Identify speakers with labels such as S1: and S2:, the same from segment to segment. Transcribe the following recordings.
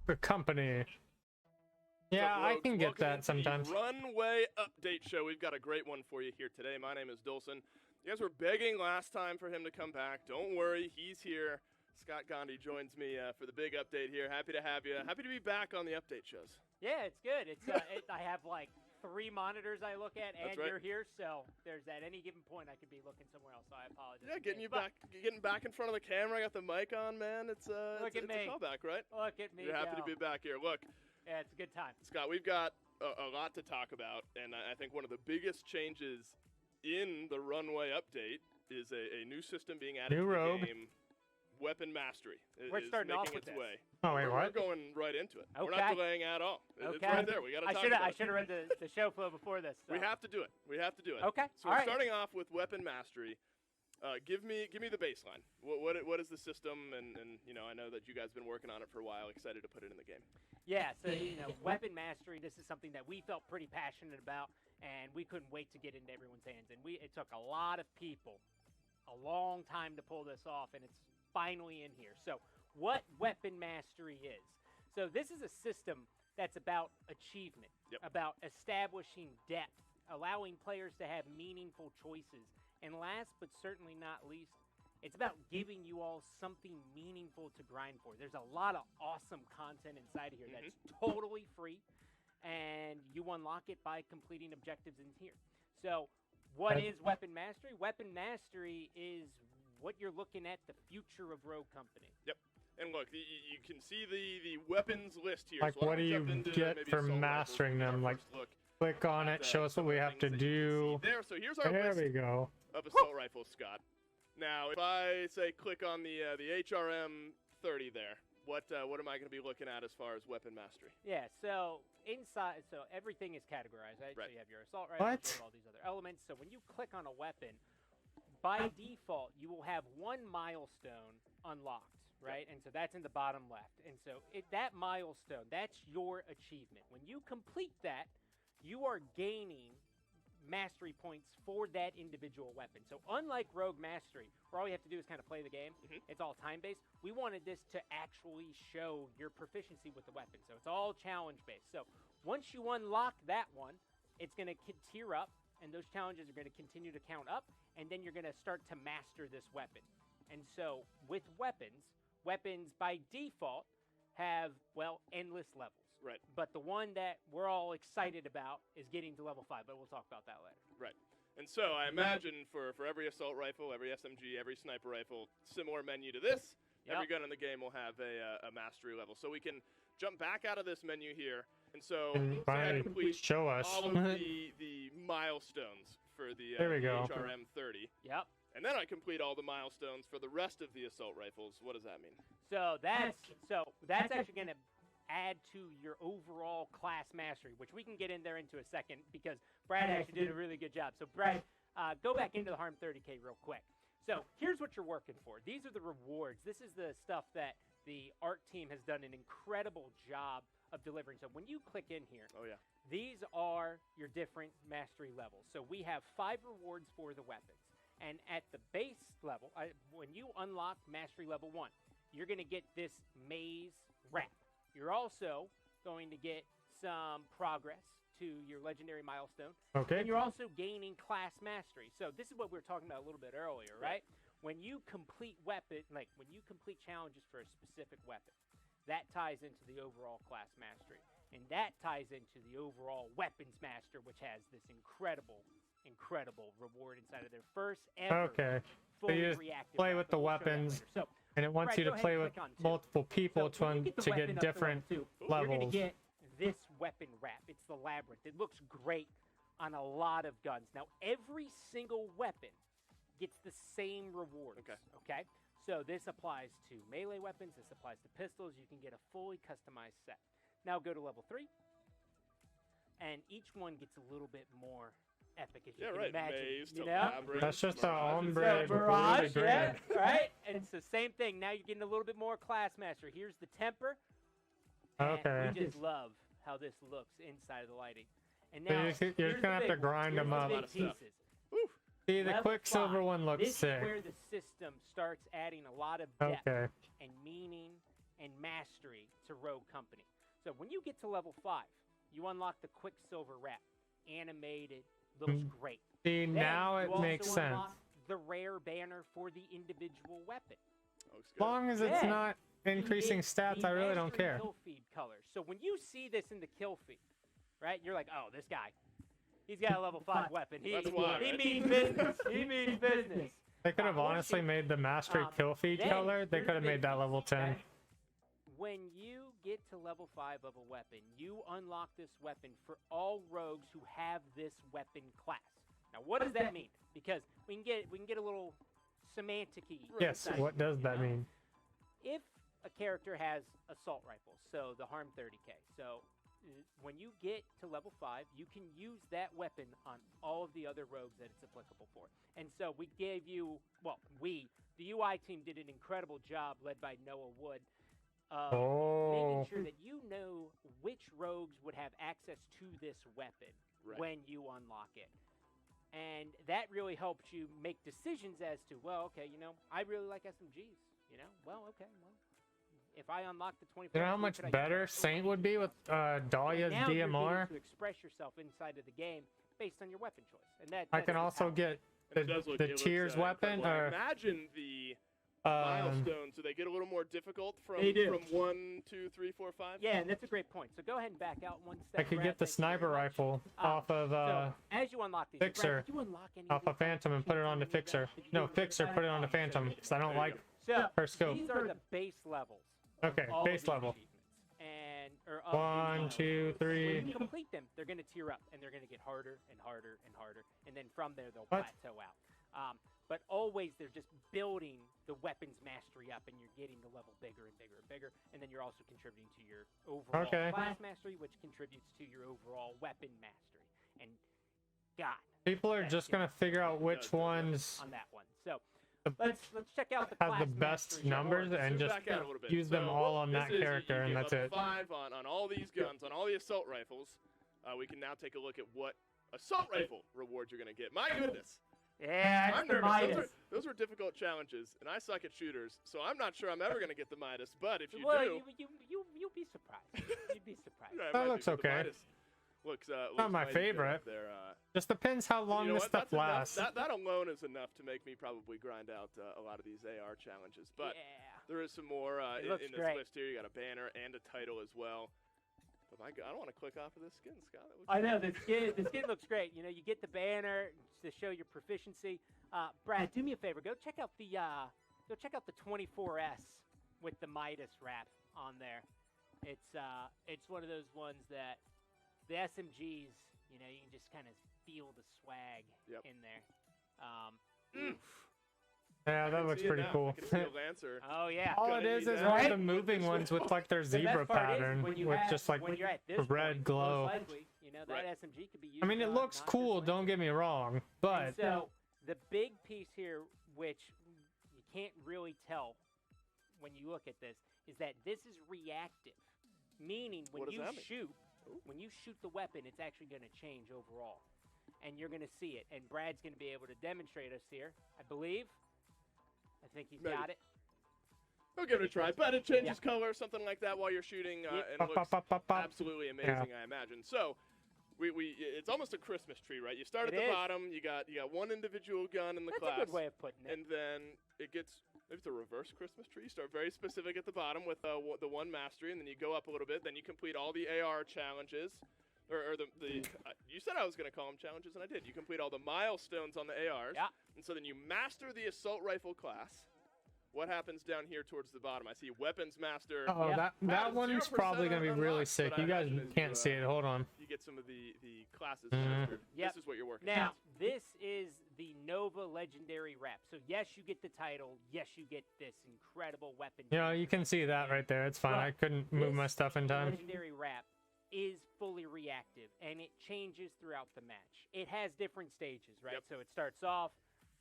S1: The company. Yeah, I can get that sometimes.
S2: Runway update show. We've got a great one for you here today. My name is Dolson. You guys were begging last time for him to come back. Don't worry, he's here. Scott Gandhi joins me for the big update here. Happy to have you. Happy to be back on the update shows.
S3: Yeah, it's good. It's I have like 3 monitors I look at, and you're here, so there's at any given point I could be looking somewhere else. So I apologize.
S2: Yeah, getting back in front of the camera. I got the mic on, man. It's a callback, right?
S3: Look at me.
S2: You're happy to be back here. Look.
S3: Yeah, it's a good time.
S2: Scott, we've got a lot to talk about, and I think one of the biggest changes in the Runway update is a new system being added to the game. Weapon Mastery
S3: We're starting off with
S2: its way.
S1: Oh, wait, what?
S2: We're going right into it.
S3: Okay.
S2: We're not delaying at all.
S3: Okay.
S2: It's right there. We got to talk about it.
S3: I should have read the show flow before this. So.
S2: We have to do it. We have to do it.
S3: Okay.
S2: So we're starting off with Weapon Mastery. Give me the baseline. What is the system? And you know, I know that you guys have been working on it for a while. Excited to put it in the game.
S3: Yeah. So Weapon Mastery. This is something that we felt pretty passionate about, and we couldn't wait to get into everyone's hands. And it took a lot of people a long time to pull this off, and it's finally in here. So what Weapon Mastery is. So this is a system that's about achievement, about establishing depth, allowing players to have meaningful choices. And last but certainly not least, it's about giving you all something meaningful to grind for. There's a lot of awesome content inside of here that's totally free, and you unlock it by completing objectives in here. So what is Weapon Mastery? Weapon Mastery is what you're looking at, the future of Rogue Company.
S2: Yep. And look, you can see the weapons list here.
S1: Like,
S2: so
S1: what do you get for mastering them? Like, click on it, show us what we have to do.
S2: So here's our
S1: there
S2: list
S1: we go.
S2: of assault rifles, Scott. Now, if I say click on the HRM 30 there, what am I going to be looking at as far as Weapon Mastery?
S3: Yeah, so inside, so everything is categorized, right? So you have your assault rifle, you have all these other elements. So when you click on a weapon, by default, you will have 1 milestone unlocked, right? And so that's in the bottom left. And so that milestone, that's your achievement. When you complete that, you are gaining mastery points for that individual weapon. So unlike Rogue Mastery, where all you have to do is kind of play the game, it's all time-based, we wanted this to actually show your proficiency with the weapon. So it's all challenge-based. So once you unlock that one, it's going to tier up, and those challenges are going to continue to count up, and then you're going to start to master this weapon. And so with weapons by default have, well, endless levels.
S2: Right.
S3: But the one that we're all excited about is getting to level 5, but we'll talk about that later.
S2: Right. And so I imagine for every assault rifle, every SMG, every sniper rifle, similar menu to this, every gun in the game will have a mastery level. So we can jump back out of this menu here. And so complete
S1: show us
S2: all of the milestones for the HRM 30.
S3: Yep.
S2: And then I complete all the milestones for the rest of the assault rifles. What does that mean?
S3: So that's actually going to add to your overall class mastery, which we can get in there into a second because Brad actually did a really good job. So Brad, go back into the Harm 30K real quick. So here's what you're working for. These are the rewards. This is the stuff that the art team has done an incredible job of delivering. So when you click in here, these are your different mastery levels. So we have 5 rewards for the weapons. And at the base level, when you unlock mastery level 1, you're going to get this maze wrap. You're also going to get some progress to your legendary milestone.
S1: Okay.
S3: And you're also gaining class mastery. So this is what we were talking about a little bit earlier, right? When you complete when you complete challenges for a specific weapon, that ties into the overall class mastery. And that ties into the overall weapons master, which has this incredible reward inside of their first ever fully reactive
S1: play with the weapons, and it wants you to play with multiple people to get different levels.
S3: You're going to get this weapon wrap. It's the Labyrinth. It looks great on a lot of guns. Now, every single weapon gets the same rewards. Okay? So this applies to melee weapons. This applies to pistols. You can get a fully customized set. Now go to level 3, and each one gets a little bit more epic, as you can imagine.
S1: That's just a ombre
S3: barrage, right? And it's the same thing. Now you're getting a little bit more class mastery. Here's the temper.
S1: Okay.
S3: We just love how this looks inside of the lighting. And now
S1: so you're just gonna have to grind them up. See, the Quicksilver one looks sick.
S3: This is where the system starts adding a lot of depth and meaning and mastery to Rogue Company. So when you get to level 5, you unlock the Quicksilver wrap, animated, looks great.
S1: See,
S3: Then
S1: now it
S3: you
S1: makes
S3: also
S1: sense.
S3: unlock the rare banner for the individual weapon.
S1: As long as it's not increasing stats, I really don't care.
S3: Kill feed colors. So when you see this in the kill feed, right, you're like, oh, this guy, he's got a level 5 weapon. He means business. He means business.
S1: They could have honestly made the mastery kill feed color. They could have made that level 10.
S3: When you get to level 5 of a weapon, you unlock this weapon for all rogues who have this weapon class. Now, what does that mean? Because we can get a little semantic-y.
S1: Yes, what does that mean?
S3: If a character has assault rifles, so the harm 30k, so when you get to level 5, you can use that weapon on all of the other rogues that it's applicable for. And so we gave you, the UI team did an incredible job led by Noah Wood of making sure that you know which rogues would have access to this weapon when you unlock it. And that really helps you make decisions as to, well, okay, I really like SMGs, if I unlock the 24,
S1: you know how much better Saint would be with Dahlia's
S3: now
S1: DMR?
S3: To express yourself inside of the game based on your weapon choice, and
S1: I can also get the Tears weapon, or
S2: imagine the milestones. Do they get a little more difficult from 1, 2, 3, 4, 5?
S3: Yeah, and that's a great point. So go ahead and back out one step.
S1: I could get the sniper rifle off of
S3: so as you unlock these,
S1: Fixer,
S3: you unlock
S1: off of Phantom and put it on the Fixer. No, Fixer, put it on the Phantom, because I don't like her scope.
S3: These are the base levels.
S1: Okay, base level.
S3: And
S1: 1, 2, 3.
S3: When you complete them, they're going to tier up, and they're going to get harder and harder and harder, and then from there they'll plateau out. But always they're just building the weapons mastery up, and you're getting the level bigger and bigger and bigger, and then you're also contributing to your overall class mastery, which contributes to your overall weapon mastery. And God,
S1: people are just going to figure out which ones
S3: on that one. So let's check out the
S1: have the best numbers and just use them all on that character, and that's it.
S2: 5 on all these guns, on all the assault rifles. We can now take a look at what assault rifle rewards you're going to get. My goodness.
S3: Yeah,
S2: I'm nervous. Those were difficult challenges, and I suck at shooters, so I'm not sure I'm ever going to get the Midas. But if you do,
S3: you'll be surprised. You'd be surprised.
S1: That looks okay.
S2: Looks
S1: not my favorite. Just depends how long this stuff lasts.
S2: That alone is enough to make me probably grind out a lot of these AR challenges. But there is some more in this list here. You got a banner and a title as well. But my God, I don't want to click off of this skin, Scott.
S3: I know the skin looks great. You get the banner to show your proficiency. Brad, do me a favor. Go check out the 24S with the Midas wrap on there. It's one of those ones that the SMGs, you can just kind of feel the swag in there.
S1: Yeah, that looks pretty cool.
S3: Oh yeah.
S1: All it is one of the moving ones with like their zebra pattern with just like red glow.
S3: That SMG could be used.
S1: I mean, it looks cool. Don't get me wrong, but
S3: so the big piece here, which you can't really tell when you look at this, is that this is reactive, meaning when you shoot the weapon, it's actually going to change overall, and you're going to see it. And Brad's going to be able to demonstrate us here, I believe. I think he's got it.
S2: We'll give it a try, but it changes color, something like that, while you're shooting, and it looks absolutely amazing, I imagine. So, it's almost a Christmas tree, right? You start at the bottom. You got one individual gun in the class.
S3: That's a good way of putting it.
S2: And then it gets maybe it's a reverse Christmas tree. You start very specific at the bottom with the one mastery, and then you go up a little bit. Then you complete all the AR challenges. Or you said I was going to call them challenges, and I did. You complete all the milestones on the ARs.
S3: Yeah.
S2: And so then you master the assault rifle class. What happens down here towards the bottom? I see weapons master.
S1: Oh, that one's probably going to be really sick. You guys can't see it. Hold on.
S2: You get some of the classes mastered. This is what you're working on.
S3: Now, this is the Nova Legendary wrap. So, yes, you get the title. Yes, you get this incredible weapon.
S1: You can see that right there. It's fine. I couldn't move my stuff in time.
S3: Legendary wrap is fully reactive, and it changes throughout the match. It has different stages, right?
S2: Yep.
S3: So it starts off,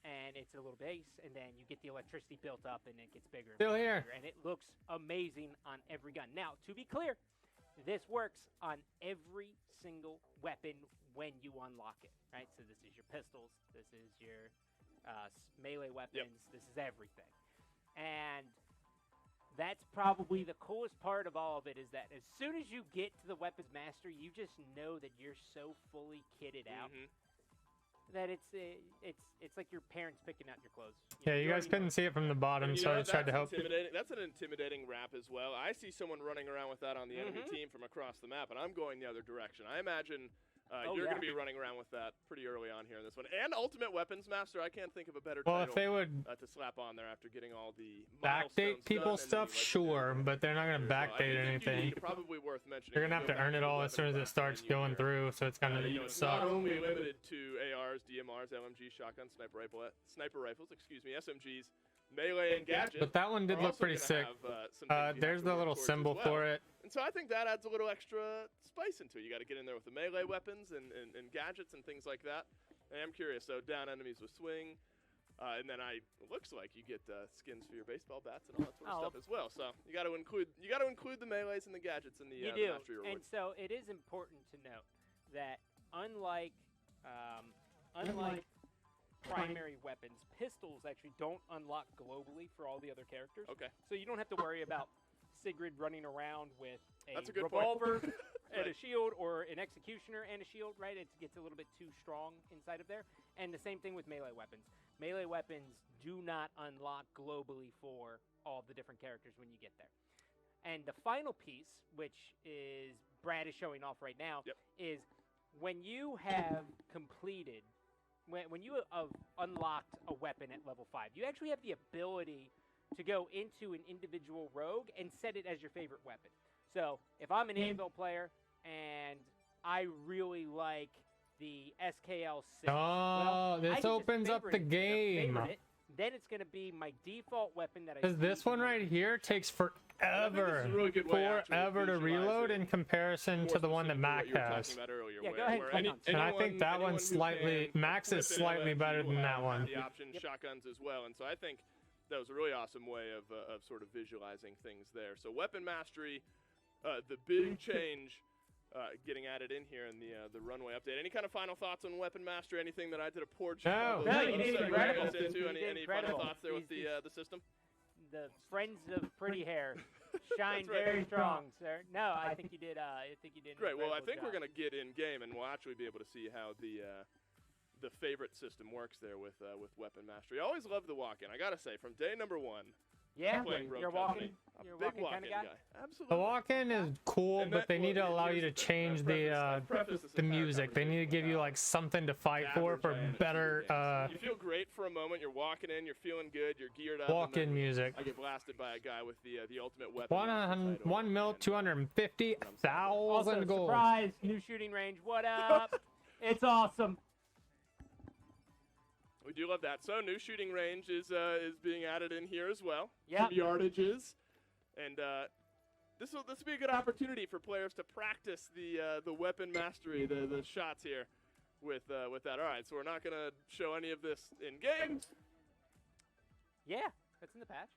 S3: and it's a little base, and then you get the electricity built up, and it gets bigger.
S1: Still here.
S3: And it looks amazing on every gun. Now, to be clear, this works on every single weapon when you unlock it, right? So this is your pistols, this is your melee weapons, this is everything. And that's probably the coolest part of all of it, is that as soon as you get to the weapons master, you just know that you're so fully kitted out that it's like your parents picking out your clothes.
S1: You guys couldn't see it from the bottom, so I tried to help.
S2: That's an intimidating wrap as well. I see someone running around with that on the enemy team from across the map, and I'm going the other direction. I imagine you're going to be running around with that pretty early on here in this one. And Ultimate Weapons Master, I can't think of a better title
S1: if they would
S2: to slap on there after getting all the
S1: backdate people stuff, sure, but they're not going to backdate anything.
S2: Probably worth mentioning.
S1: You're going to have to earn it all as soon as it starts going through, so it's going to suck.
S2: Not only limited to ARs, DMRs, LMGs, shotguns, sniper rifles, SMGs, melee, and gadgets.
S1: But that one did look pretty sick. There's the little symbol for it.
S2: And so I think that adds a little extra spice into it. You got to get in there with the melee weapons and gadgets and things like that. I am curious. So down enemies with swing, and then it looks like you get skins for your baseball bats and all that sort of stuff as well. So you got to include the melees and the gadgets in the mastery reward.
S3: And so it is important to note that unlike primary weapons, pistols actually don't unlock globally for all the other characters.
S2: Okay.
S3: So you don't have to worry about Sigrid running around with a
S2: That's a good
S3: revolver
S2: point.
S3: and a shield, or an executioner and a shield, right? It gets a little bit too strong inside of there. And the same thing with melee weapons. Melee weapons do not unlock globally for all the different characters when you get there. And the final piece, which is Brad is showing off right now, is when you have completed, when you have unlocked a weapon at level 5, you actually have the ability to go into an individual rogue and set it as your favorite weapon. So if I'm an Anvil player and I really like the SKL6,
S1: this opens up the game.
S3: Then it's going to be my default weapon that I.
S1: Because this one right here takes forever to reload in comparison to the one that Mac has.
S3: Yeah, go ahead.
S1: And I think that one's slightly, Max is slightly better than that one.
S2: The option shotguns as well, and so I think that was a really awesome way of sort of visualizing things there. So weapon mastery, the big change getting added in here in the runway update. Any kind of final thoughts on weapon mastery? Anything that I did a poor job?
S3: Any
S2: final thoughts there with the system?
S3: The friends of pretty hair shine very strong, sir. No, I think you did.
S2: Great. Well, I think we're gonna get in game, and we'll actually be able to see how the favorite system works there with weapon mastery. I always love the walk-in. I gotta say, from day number 1.
S3: Yeah, you're walking kind of guy.
S2: Absolutely.
S1: The walk-in is cool, but they need to allow you to change the music. They need to give you like something to fight for better.
S2: You feel great for a moment. You're walking in. You're feeling good. You're geared up.
S1: Walk-in music.
S2: I get blasted by a guy with the ultimate weapon.
S1: 1 mil, 250,000 gold.
S3: Surprise! New shooting range. What up? It's awesome.
S2: We do love that. So new shooting range is being added in here as well.
S3: Yeah.
S2: Some yardages, and this will be a good opportunity for players to practice the weapon mastery, the shots here with that. All right, so we're not gonna show any of this in game.
S3: Yeah, that's in the patch.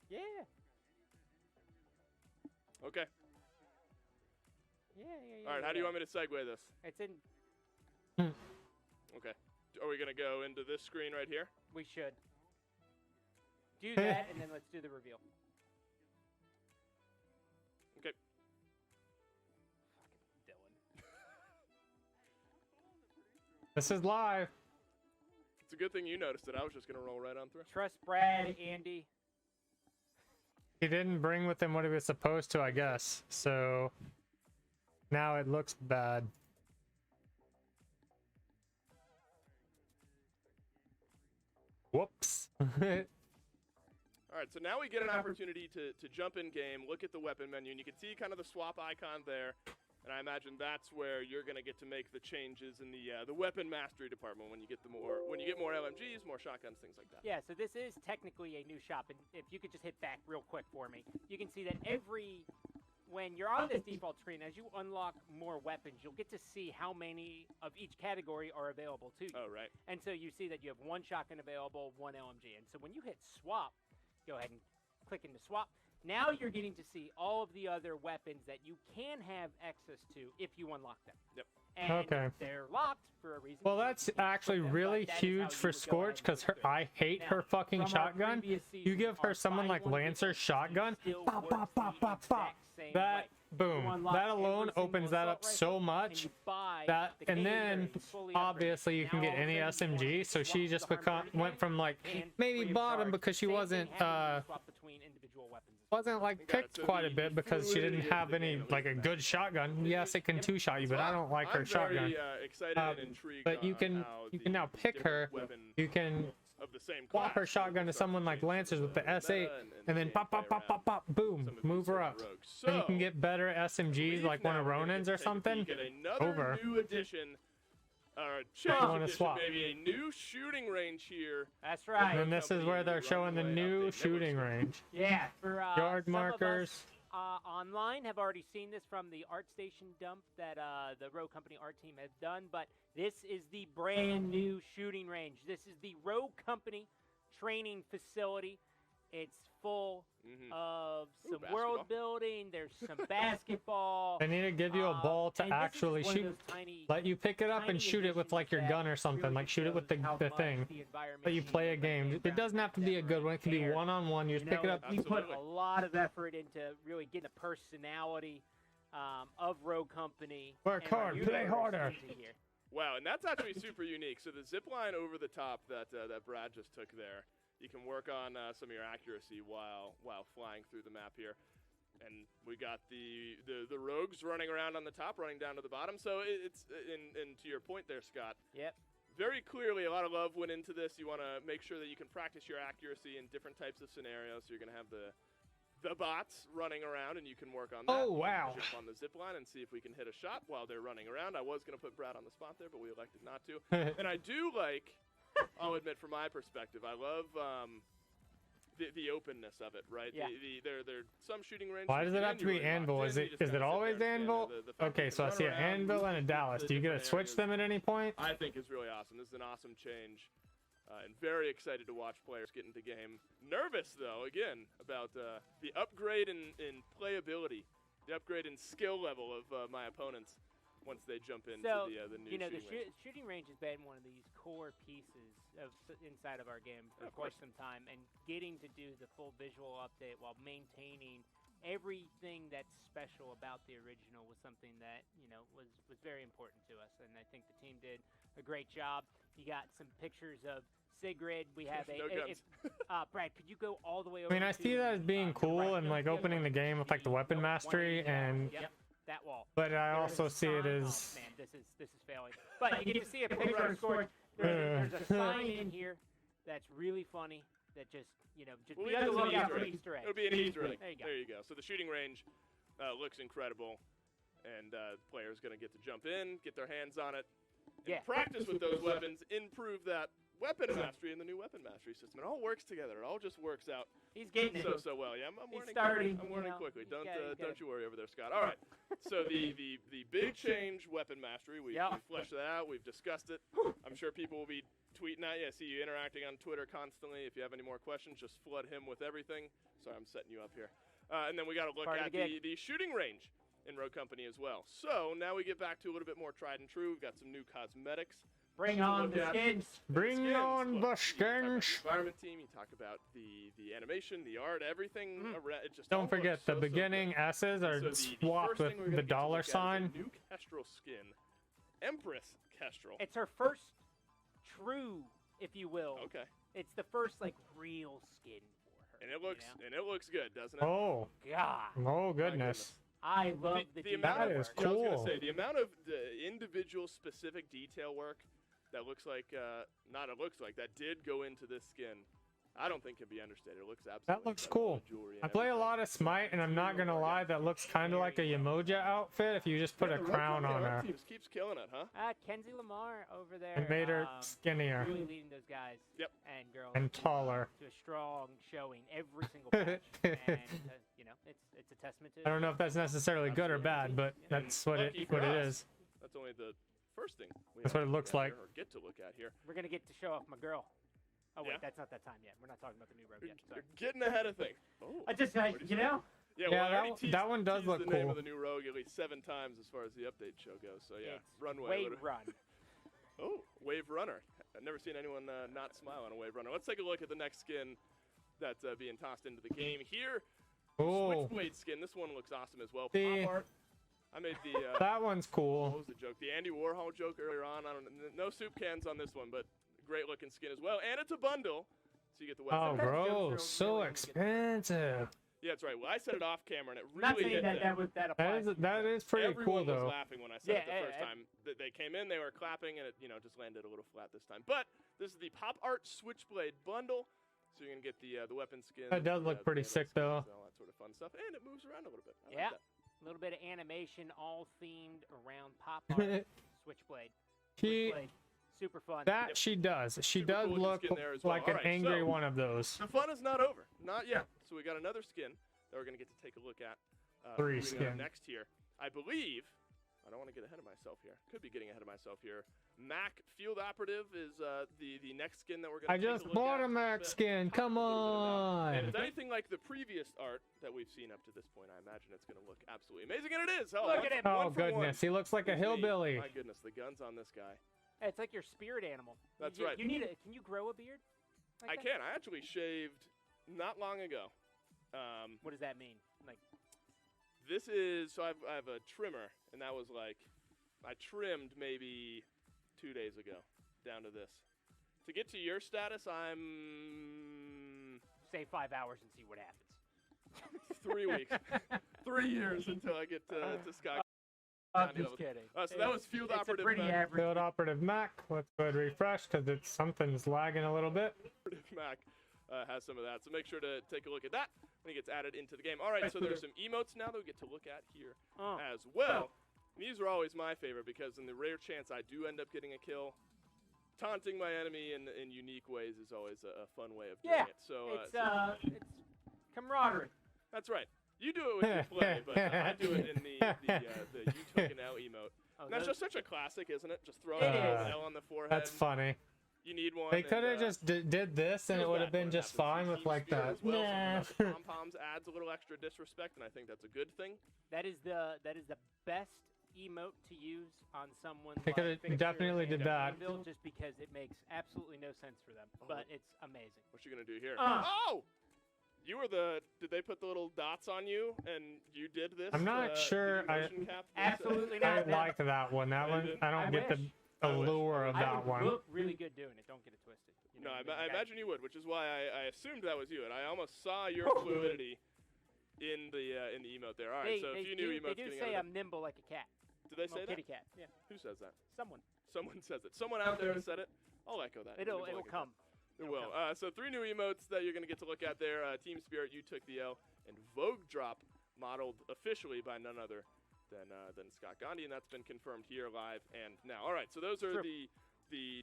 S3: Yeah.
S2: Okay.
S3: Yeah.
S2: All right, how do you want me to segue this?
S3: It's in.
S2: Okay. Are we going to go into this screen right here?
S3: We should. Do that, and then let's do the reveal.
S2: Okay.
S3: Fucking Dylan.
S1: This is live.
S2: It's a good thing you noticed it. I was just going to roll right on through.
S3: Trust Brad, Andy.
S1: He didn't bring with him what he was supposed to, I guess. So now it looks bad. Whoops.
S2: All right, so now we get an opportunity to jump in game, look at the weapon menu, and you can see kind of the swap icon there. And I imagine that's where you're going to get to make the changes in the weapon mastery department when you get more LMGs, more shotguns, things like that.
S3: Yeah, so this is technically a new shop, and if you could just hit back real quick for me, you can see that when you're on this default screen, as you unlock more weapons, you'll get to see how many of each category are available to you.
S2: Oh, right.
S3: And so you see that you have 1 shotgun available, 1 LMG. And so when you hit swap, go ahead and click into swap. Now you're getting to see all of the other weapons that you can have access to if you unlock them.
S2: Yep.
S3: And
S1: Okay.
S3: they're locked for a reason.
S1: Well, that's actually really huge for Scorch because I hate her fucking shotgun. You give her someone like Lancer's shotgun, pop, pop, pop, pop, pop. That, boom, that alone opens that up so much. That, and then obviously you can get any SMG. So she just went from like maybe bottom because she wasn't like picked quite a bit because she didn't have any like a good shotgun. Yes, it can two-shot you, but I don't like her shotgun. But you can now pick her. You can swap her shotgun to someone like Lancers with the S8, and then pop, pop, pop, pop, pop, boom, move her up. And you can get better SMGs like one of Ronin's or something. Over.
S2: New addition. Maybe a new shooting range here.
S3: That's right.
S1: And this is where they're showing the new shooting range.
S3: Yeah, for
S1: yard markers.
S3: Online have already seen this from the ArtStation dump that the Rogue Company art team has done, but this is the brand new shooting range. This is the Rogue Company training facility. It's full of some world building. There's some basketball.
S1: They need to give you a ball to actually shoot. Let you pick it up and shoot it with like your gun or something. Like shoot it with the thing. But you play a game. It doesn't have to be a good one. It can be one-on-one. You just pick it up.
S3: We put a lot of effort into really getting the personality of Rogue Company.
S1: Work hard, play harder.
S2: Wow, and that's actually super unique. So the zip line over the top that Brad just took there. You can work on some of your accuracy while flying through the map here. And we got the rogues running around on the top, running down to the bottom. So it's, and to your point there, Scott.
S3: Yep.
S2: Very clearly, a lot of love went into this. You want to make sure that you can practice your accuracy in different types of scenarios. So you're going to have the bots running around, and you can work on that.
S1: Oh, wow.
S2: Jump on the zip line and see if we can hit a shot while they're running around. I was going to put Brad on the spot there, but we elected not to. And I do like... I'll admit, from my perspective, I love the openness of it, right?
S3: Yeah.
S2: There some shooting ranges.
S1: Why does it have to be Anvil? Is it always Anvil? Okay, so I see an Anvil and a Dallas. Do you get to switch them at any point?
S2: I think it's really awesome. This is an awesome change, and very excited to watch players get into game. Nervous though, again, about the upgrade in playability, the upgrade in skill level of my opponents. Once they jump into the new
S3: shooting range has been one of these core pieces of inside of our game for quite some time, and getting to do the full visual update while maintaining everything that's special about the original was something that was very important to us, and I think the team did a great job. You got some pictures of Sigrid. We have Brad, could you go all the way over?
S1: I mean, I see that as being cool and like opening the game with like the weapon mastery and.
S3: That wall.
S1: But I also see it as.
S3: Oh, man, this is failing. But you get to see a picture of Scorch. There's a sign in here that's really funny. That just be on the lookout for Easter eggs.
S2: It'll be an Easter egg.
S3: There you go.
S2: So the shooting range looks incredible, and players gonna get to jump in, get their hands on it, and practice with those weapons, improve that weapon mastery in the new weapon mastery system. It all works together. It all just works out.
S3: He's getting it
S2: so well. Yeah, I'm learning. I'm learning quickly. Don't you worry over there, Scott. All right. So the big change, weapon mastery. We fleshed that out. We've discussed it. I'm sure people will be tweeting at you. I see you interacting on Twitter constantly. If you have any more questions, just flood him with everything. Sorry, I'm setting you up here. And then we got to look at the shooting range in Rogue Company as well. So now we get back to a little bit more tried and true. We've got some new cosmetics.
S3: Bring on the skins.
S1: Bring on the skins.
S2: Environment team. You talk about the animation, the art, everything. It just
S1: don't forget the beginning S's are swapped with the dollar sign.
S2: New Kestrel skin, Empress Kestrel.
S3: It's her first true, if you will.
S2: Okay.
S3: It's the first like real skin for her.
S2: And it looks good, doesn't it?
S1: Oh
S3: God.
S1: Oh goodness.
S3: I love the
S1: that is cool.
S2: I was gonna say the amount of the individual specific detail work that looks like that did go into this skin. I don't think can be understated. It looks absolutely.
S1: That looks cool. I play a lot of Smite, and I'm not gonna lie, that looks kind of like a Yemoja outfit if you just put a crown on her.
S2: Keeps killing it, huh?
S3: Kenzie Lamar over there.
S1: And made her skinnier.
S3: Really leading those guys.
S2: Yep.
S3: And girls.
S1: And taller.
S3: To a strong showing every single match, and it's a testament to.
S1: I don't know if that's necessarily good or bad, but that's what it is.
S2: That's only the first thing.
S1: That's what it looks like.
S2: Or get to look at here.
S3: We're gonna get to show off my girl. Oh wait, that's not that time yet. We're not talking about the new rogue yet. Sorry.
S2: You're getting ahead of things. Oh,
S3: I just,
S2: Yeah, well,
S1: that one does look
S2: the name
S1: cool.
S2: of the new rogue at least 7 times as far as the update show goes. So yeah,
S3: It's
S2: Runway.
S3: Wave Run.
S2: Oh, Wave Runner. I've never seen anyone not smile on a Wave Runner. Let's take a look at the next skin that's being tossed into the game here.
S1: Oh,
S2: Switchblade skin. This one looks awesome as well.
S1: The-
S2: Pop art. I made the.
S1: that one's
S2: What
S1: cool.
S2: was the joke? The Andy Warhol joke earlier on. I don't know. No soup cans on this one, but great looking skin as well. And it's a bundle, so you get the weapon.
S1: Oh, bro, so expensive.
S2: Yeah, that's right. Well, I said it off camera, and it
S3: Not
S2: really
S3: saying
S2: hit them.
S3: that applies.
S1: That is pretty
S2: Everyone
S1: cool, though.
S2: was laughing when I said it the
S3: Yeah,
S2: first time. They came in, they were clapping, and it just landed a little flat this time. But this is the Pop Art Switchblade Bundle, so you're gonna get the weapon skin.
S1: That does look pretty sick, though.
S2: All that sort of fun stuff, and it moves around a little bit. I
S3: Yeah.
S2: like that.
S3: A little bit of animation, all themed around Pop Art Switchblade.
S1: She
S3: Switchblade. Super fun.
S1: that she does. She
S2: Super
S1: does
S2: cool looking
S1: look
S2: skin there as well.
S1: like an
S2: Alright,
S1: angry
S2: so-
S1: one of those.
S2: The fun is not over. Not yet. So we got another skin that we're gonna get to take a look at.
S1: Three
S2: moving on
S1: skin.
S2: next here. I believe. I don't want to get ahead of myself here. Could be getting ahead of myself here. Mac Field Operative is the next skin that we're gonna.
S1: I just bought a Mac skin. Come on.
S2: And if it's anything like the previous art that we've seen up to this point, I imagine it's going to look absolutely amazing, and it is. Oh,
S3: Look at him.
S1: Oh
S2: one for
S1: goodness,
S2: one.
S1: he looks like a
S2: Indeed.
S1: hillbilly.
S2: My goodness, the guns on this guy.
S3: It's like your spirit animal.
S2: That's
S3: you,
S2: right.
S3: You need a. Can you grow a beard?
S2: I can. I actually shaved not long ago.
S3: What does that mean? Like,
S2: This is so I have a trimmer, and that was like I trimmed maybe 2 days ago down to this. To get to your status, I'm
S3: say 5 hours and see what happens.
S2: 3 weeks, 3 years until I get to Scott.
S3: I'm
S2: Gandhi
S3: just
S2: level.
S3: kidding.
S2: So that was Field
S3: It's a
S2: Operative
S3: pretty
S2: Mac.
S3: average.
S1: Field operative Mac. Let's go ahead and refresh because it's something's lagging a little bit.
S2: Mac has some of that, so make sure to take a look at that when it gets added into the game. All right, so there's some emotes now that we get to look at here as well. And these are always my favorite because in the rare chance I do end up getting a kill, taunting my enemy in unique ways is always a fun way of doing it. So
S3: it's camaraderie.
S2: that's right. You do it with your play, but I do it in the you took an L emote.
S3: Oh,
S2: And that's just such a classic, isn't it? Just throw
S3: It
S2: an
S3: is.
S2: L on the forehead.
S1: That's funny.
S2: You need one.
S1: They could have
S2: and,
S1: just did this and it
S2: feels
S1: would have
S2: bad when
S1: been
S2: it
S1: just
S2: happens.
S1: fine with
S2: Team
S1: like
S2: Spirit
S1: that.
S2: as well,
S1: Nah.
S2: something about the pom-poms adds a little extra disrespect, and I think that's a good thing.
S3: That is the best emote to use on someone.
S1: They coulda definitely did that.
S3: Build just because it makes absolutely no sense for them, but it's amazing.
S2: What you gonna do here?
S3: Uh.
S2: Oh! You were did they put the little dots on you and you did this?
S1: I'm not sure
S2: did you motion cap this?
S3: Absolutely
S1: I
S3: not.
S1: like that one. That one, I don't get the
S2: I wish.
S1: allure of
S3: I
S1: that
S3: would
S1: one.
S3: look really good doing it. Don't get it twisted. You
S2: No,
S3: know
S2: I,
S3: what
S2: I
S3: mean?
S2: imagine you would, which is why I assumed that was you, and I almost saw your fluidity in the emote there. All right, so
S3: they
S2: if you knew
S3: do, they
S2: emotes
S3: do
S2: getting
S3: say
S2: out of
S3: I'm nimble like a cat.
S2: did they
S3: Well,
S2: say
S3: kitty
S2: that?
S3: cat. Yeah.
S2: Who says that?
S3: Someone.
S2: Someone says it. Someone out there said it. I'll echo that.
S3: It'll
S2: Nimble like a cat.
S3: come.
S2: It
S3: It'll
S2: will.
S3: come.
S2: So 3 new emotes that you're going to get to look at there. Team Spirit, you took the L, and Vogue Drop, modeled officially by none other than Scott Gandhi, and that's been confirmed here live and now. All right, so those are the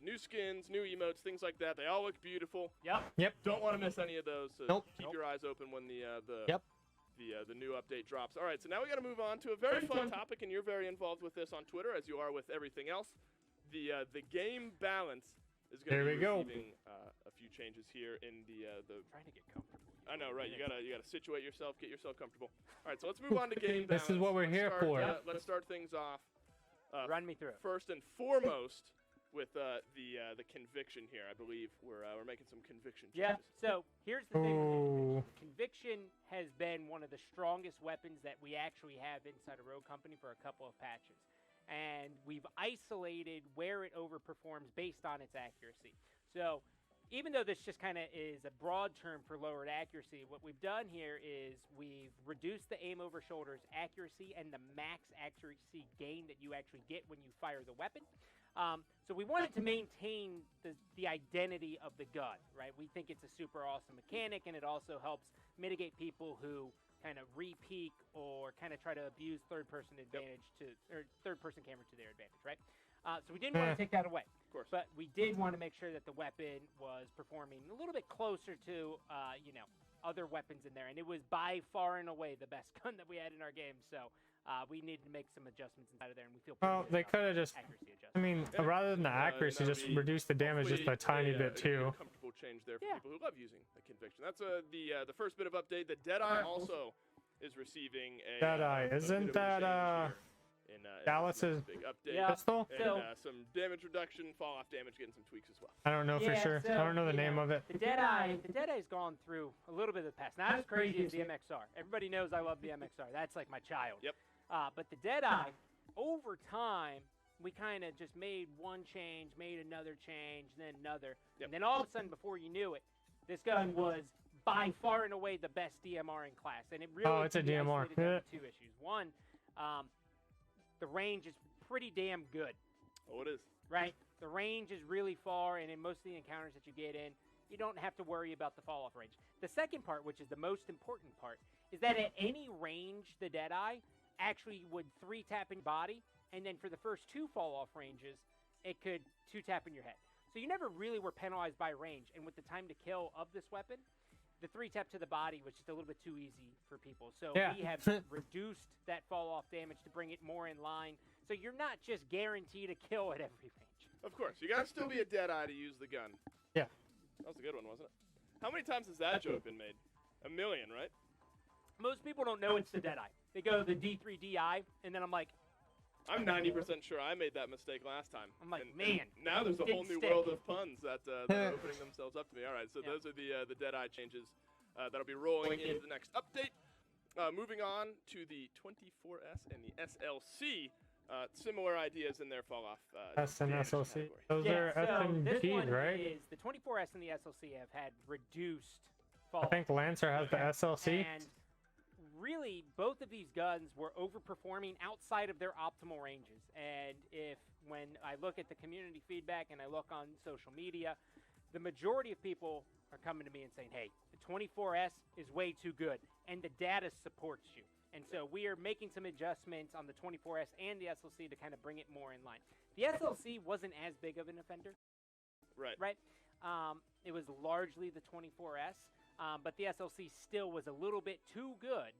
S2: new skins, new emotes, things like that. They all look beautiful.
S3: Yep.
S2: Don't want to miss any of those. So
S1: Nope.
S2: keep your eyes open when the
S1: Yep.
S2: the new update drops. All right, so now we got to move on to a very fun topic, and you're very involved with this on Twitter, as you are with everything else. The game balance is going to be receiving a few changes here in the
S3: Trying to get comfortable.
S2: I know, right? You gotta situate yourself, get yourself comfortable. All right, so let's move on to game balance.
S1: This is what we're here for.
S2: Let's start things off.
S3: Run me through it.
S2: First and foremost, with the conviction here, I believe we're making some conviction changes.
S3: Yeah. So here's the thing.
S1: Ooh.
S3: Conviction has been one of the strongest weapons that we actually have inside a Rogue Company for a couple of patches. And we've isolated where it overperforms based on its accuracy. So even though this just kind of is a broad term for lowered accuracy, what we've done here is we've reduced the aim over shoulders accuracy and the max accuracy gain that you actually get when you fire the weapon. So we wanted to maintain the identity of the gun, right? We think it's a super awesome mechanic, and it also helps mitigate people who kind of re-peek or kind of try to abuse third-person advantage or third-person camera to their advantage, right? So we didn't want to take that away.
S2: Of course.
S3: But we did want to make sure that the weapon was performing a little bit closer to, other weapons in there. And it was by far and away the best gun that we had in our game. So we needed to make some adjustments inside of there, and we feel pretty
S1: Well,
S3: good
S1: they
S3: about
S1: could have just,
S3: accuracy adjustments.
S1: I mean, rather than the accuracy, just reduce the damage just a tiny bit too.
S2: Comfortable change there for people who love using the conviction. That's the first bit of update. The Deadeye also is receiving a
S1: Deadeye. Isn't that Dallas's
S2: big update?
S3: Yeah.
S1: Pistol?
S2: And some damage reduction, fall off damage, getting some tweaks as well.
S1: I don't know for sure.
S3: So,
S1: I don't know the name of it.
S3: The Deadeye's gone through a little bit of the past. Not as crazy as the MXR. Everybody knows I love the MXR. That's like my child.
S2: Yep.
S3: But the Deadeye, over time, we kind of just made one change, made another change, then another.
S2: Yep.
S3: And then all of a sudden, before you knew it, this gun was by far and away the best DMR in class. And it really
S1: it's a DMR.
S3: isolated down to two issues. One, the range is pretty damn good.
S2: Oh, it is.
S3: Right? The range is really far, and in most of the encounters that you get in, you don't have to worry about the fall-off range. The second part, which is the most important part, is that at any range, the Deadeye actually would 3-tap in your body, and then for the first 2 fall-off ranges, it could 2-tap in your head. So you never really were penalized by range, and with the time to kill of this weapon, the 3-tap to the body was just a little bit too easy for people. So we have reduced that fall-off damage to bring it more in line, so you're not just guaranteed a kill at every range.
S2: Of course. You got to still be a Deadeye to use the gun.
S1: Yeah.
S2: That was a good one, wasn't it? How many times has that joke been made? A million, right?
S3: Most people don't know it's the Deadeye. They go the D3DI, and then I'm like,
S2: I'm 90% sure I made that mistake last time.
S3: I'm like,
S2: and
S3: man.
S2: Now there's a whole new
S3: stick.
S2: world of puns that are opening themselves up to me. All right, so those are the Deadeye changes that'll be rolling into the next update. Moving on to the 24S and the SLC. Similar ideas in their fall-off.
S1: S and SLC. Those are
S3: so this
S1: SMGs,
S3: one
S1: right?
S3: is the 24S and the SLC have had reduced
S1: I
S3: fall-off.
S1: think Lancer has the SLC.
S3: And really, both of these guns were overperforming outside of their optimal ranges. And when I look at the community feedback and I look on social media, the majority of people are coming to me and saying, hey, the 24S is way too good, and the data supports you. And so we are making some adjustments on the 24S and the SLC to kind of bring it more in line. The SLC wasn't as big of an offender. Right? It was largely the 24S. But the SLC still was a little bit too good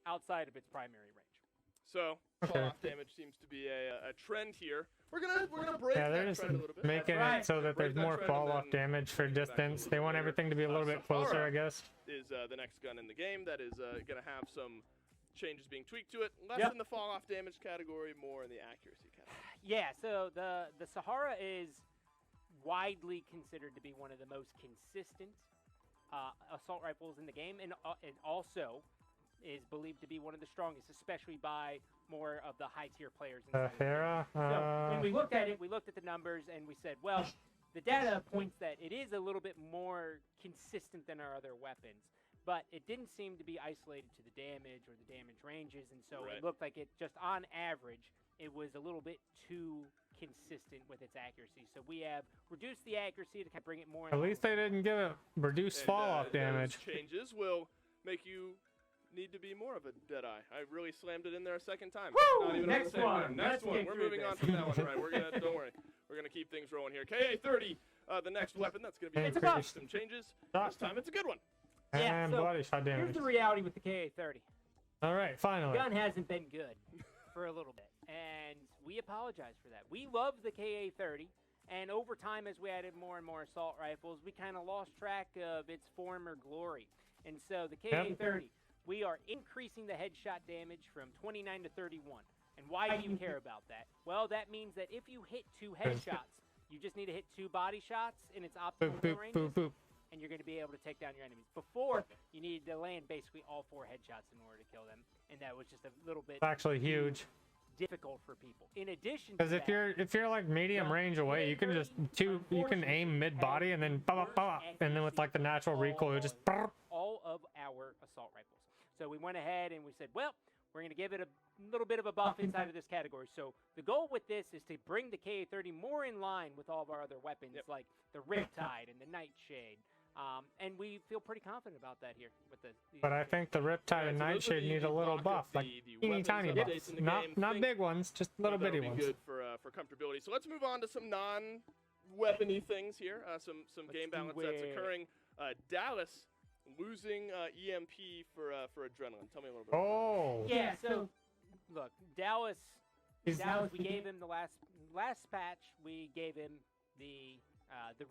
S3: outside of its primary range.
S2: So fall-off damage seems to be a trend here. We're gonna break that trend a little bit.
S1: Making it so that there's more fall-off damage for distance. They want everything to be a little bit closer, I guess.
S2: Is the next gun in the game that is gonna have some changes being tweaked to it. Less in the fall-off damage category, more in the accuracy category.
S3: Yeah. So the Sahara is widely considered to be one of the most consistent assault rifles in the game, and also is believed to be one of the strongest, especially by more of the high-tier players.
S1: Farah?
S3: So when we looked at it, we looked at the numbers, and we said, well, the data points that it is a little bit more consistent than our other weapons, but it didn't seem to be isolated to the damage or the damage ranges, and so it looked like it just on average, it was a little bit too consistent with its accuracy. So we have reduced the accuracy to kind of bring it more in.
S1: At least they didn't give it reduced fall-off damage.
S2: Those changes will make you need to be more of a Deadeye. I really slammed it in there a second time.
S3: Woo!
S2: Not even
S3: Next one.
S2: Next one. We're moving on from that one. Right. Don't worry. We're gonna keep things rolling here. KA-30, the next weapon that's gonna be some changes. This time it's a good one.
S1: And body shot damage.
S3: Here's the reality with the KA-30.
S1: All right, finally.
S3: The gun hasn't been good for a little bit, and we apologize for that. We love the KA-30, and over time, as we added more and more assault rifles, we kind of lost track of its former glory. And so the KA-30, we are increasing the headshot damage from 29 to 31. And why do you care about that? Well, that means that if you hit 2 headshots, you just need to hit 2 body shots in its optimal ranges, and you're going to be able to take down your enemies. Before, you needed to land basically all 4 headshots in order to kill them, and that was just a little bit
S1: actually huge.
S3: Difficult for people. In addition,
S1: because if you're like medium range away, you can just you can aim mid body and then and then with like the natural recoil, you just
S3: all of our assault rifles. So we went ahead and we said, well, we're going to give it a little bit of a buff inside of this category. So the goal with this is to bring the KA-30 more in line with all of our other weapons, like the Riptide and the Nightshade. And we feel pretty confident about that here. But
S1: I think the Riptide and Nightshade need a little buff, like teeny tiny buffs, not big ones, just little bitty ones.
S2: Good for comfortability. So let's move on to some non-weapony things here. Some game balance that's occurring. Dallas losing EMP for adrenaline. Tell me a little bit.
S1: Oh.
S3: Yeah. So look, Dallas. We gave him the last patch. We gave him the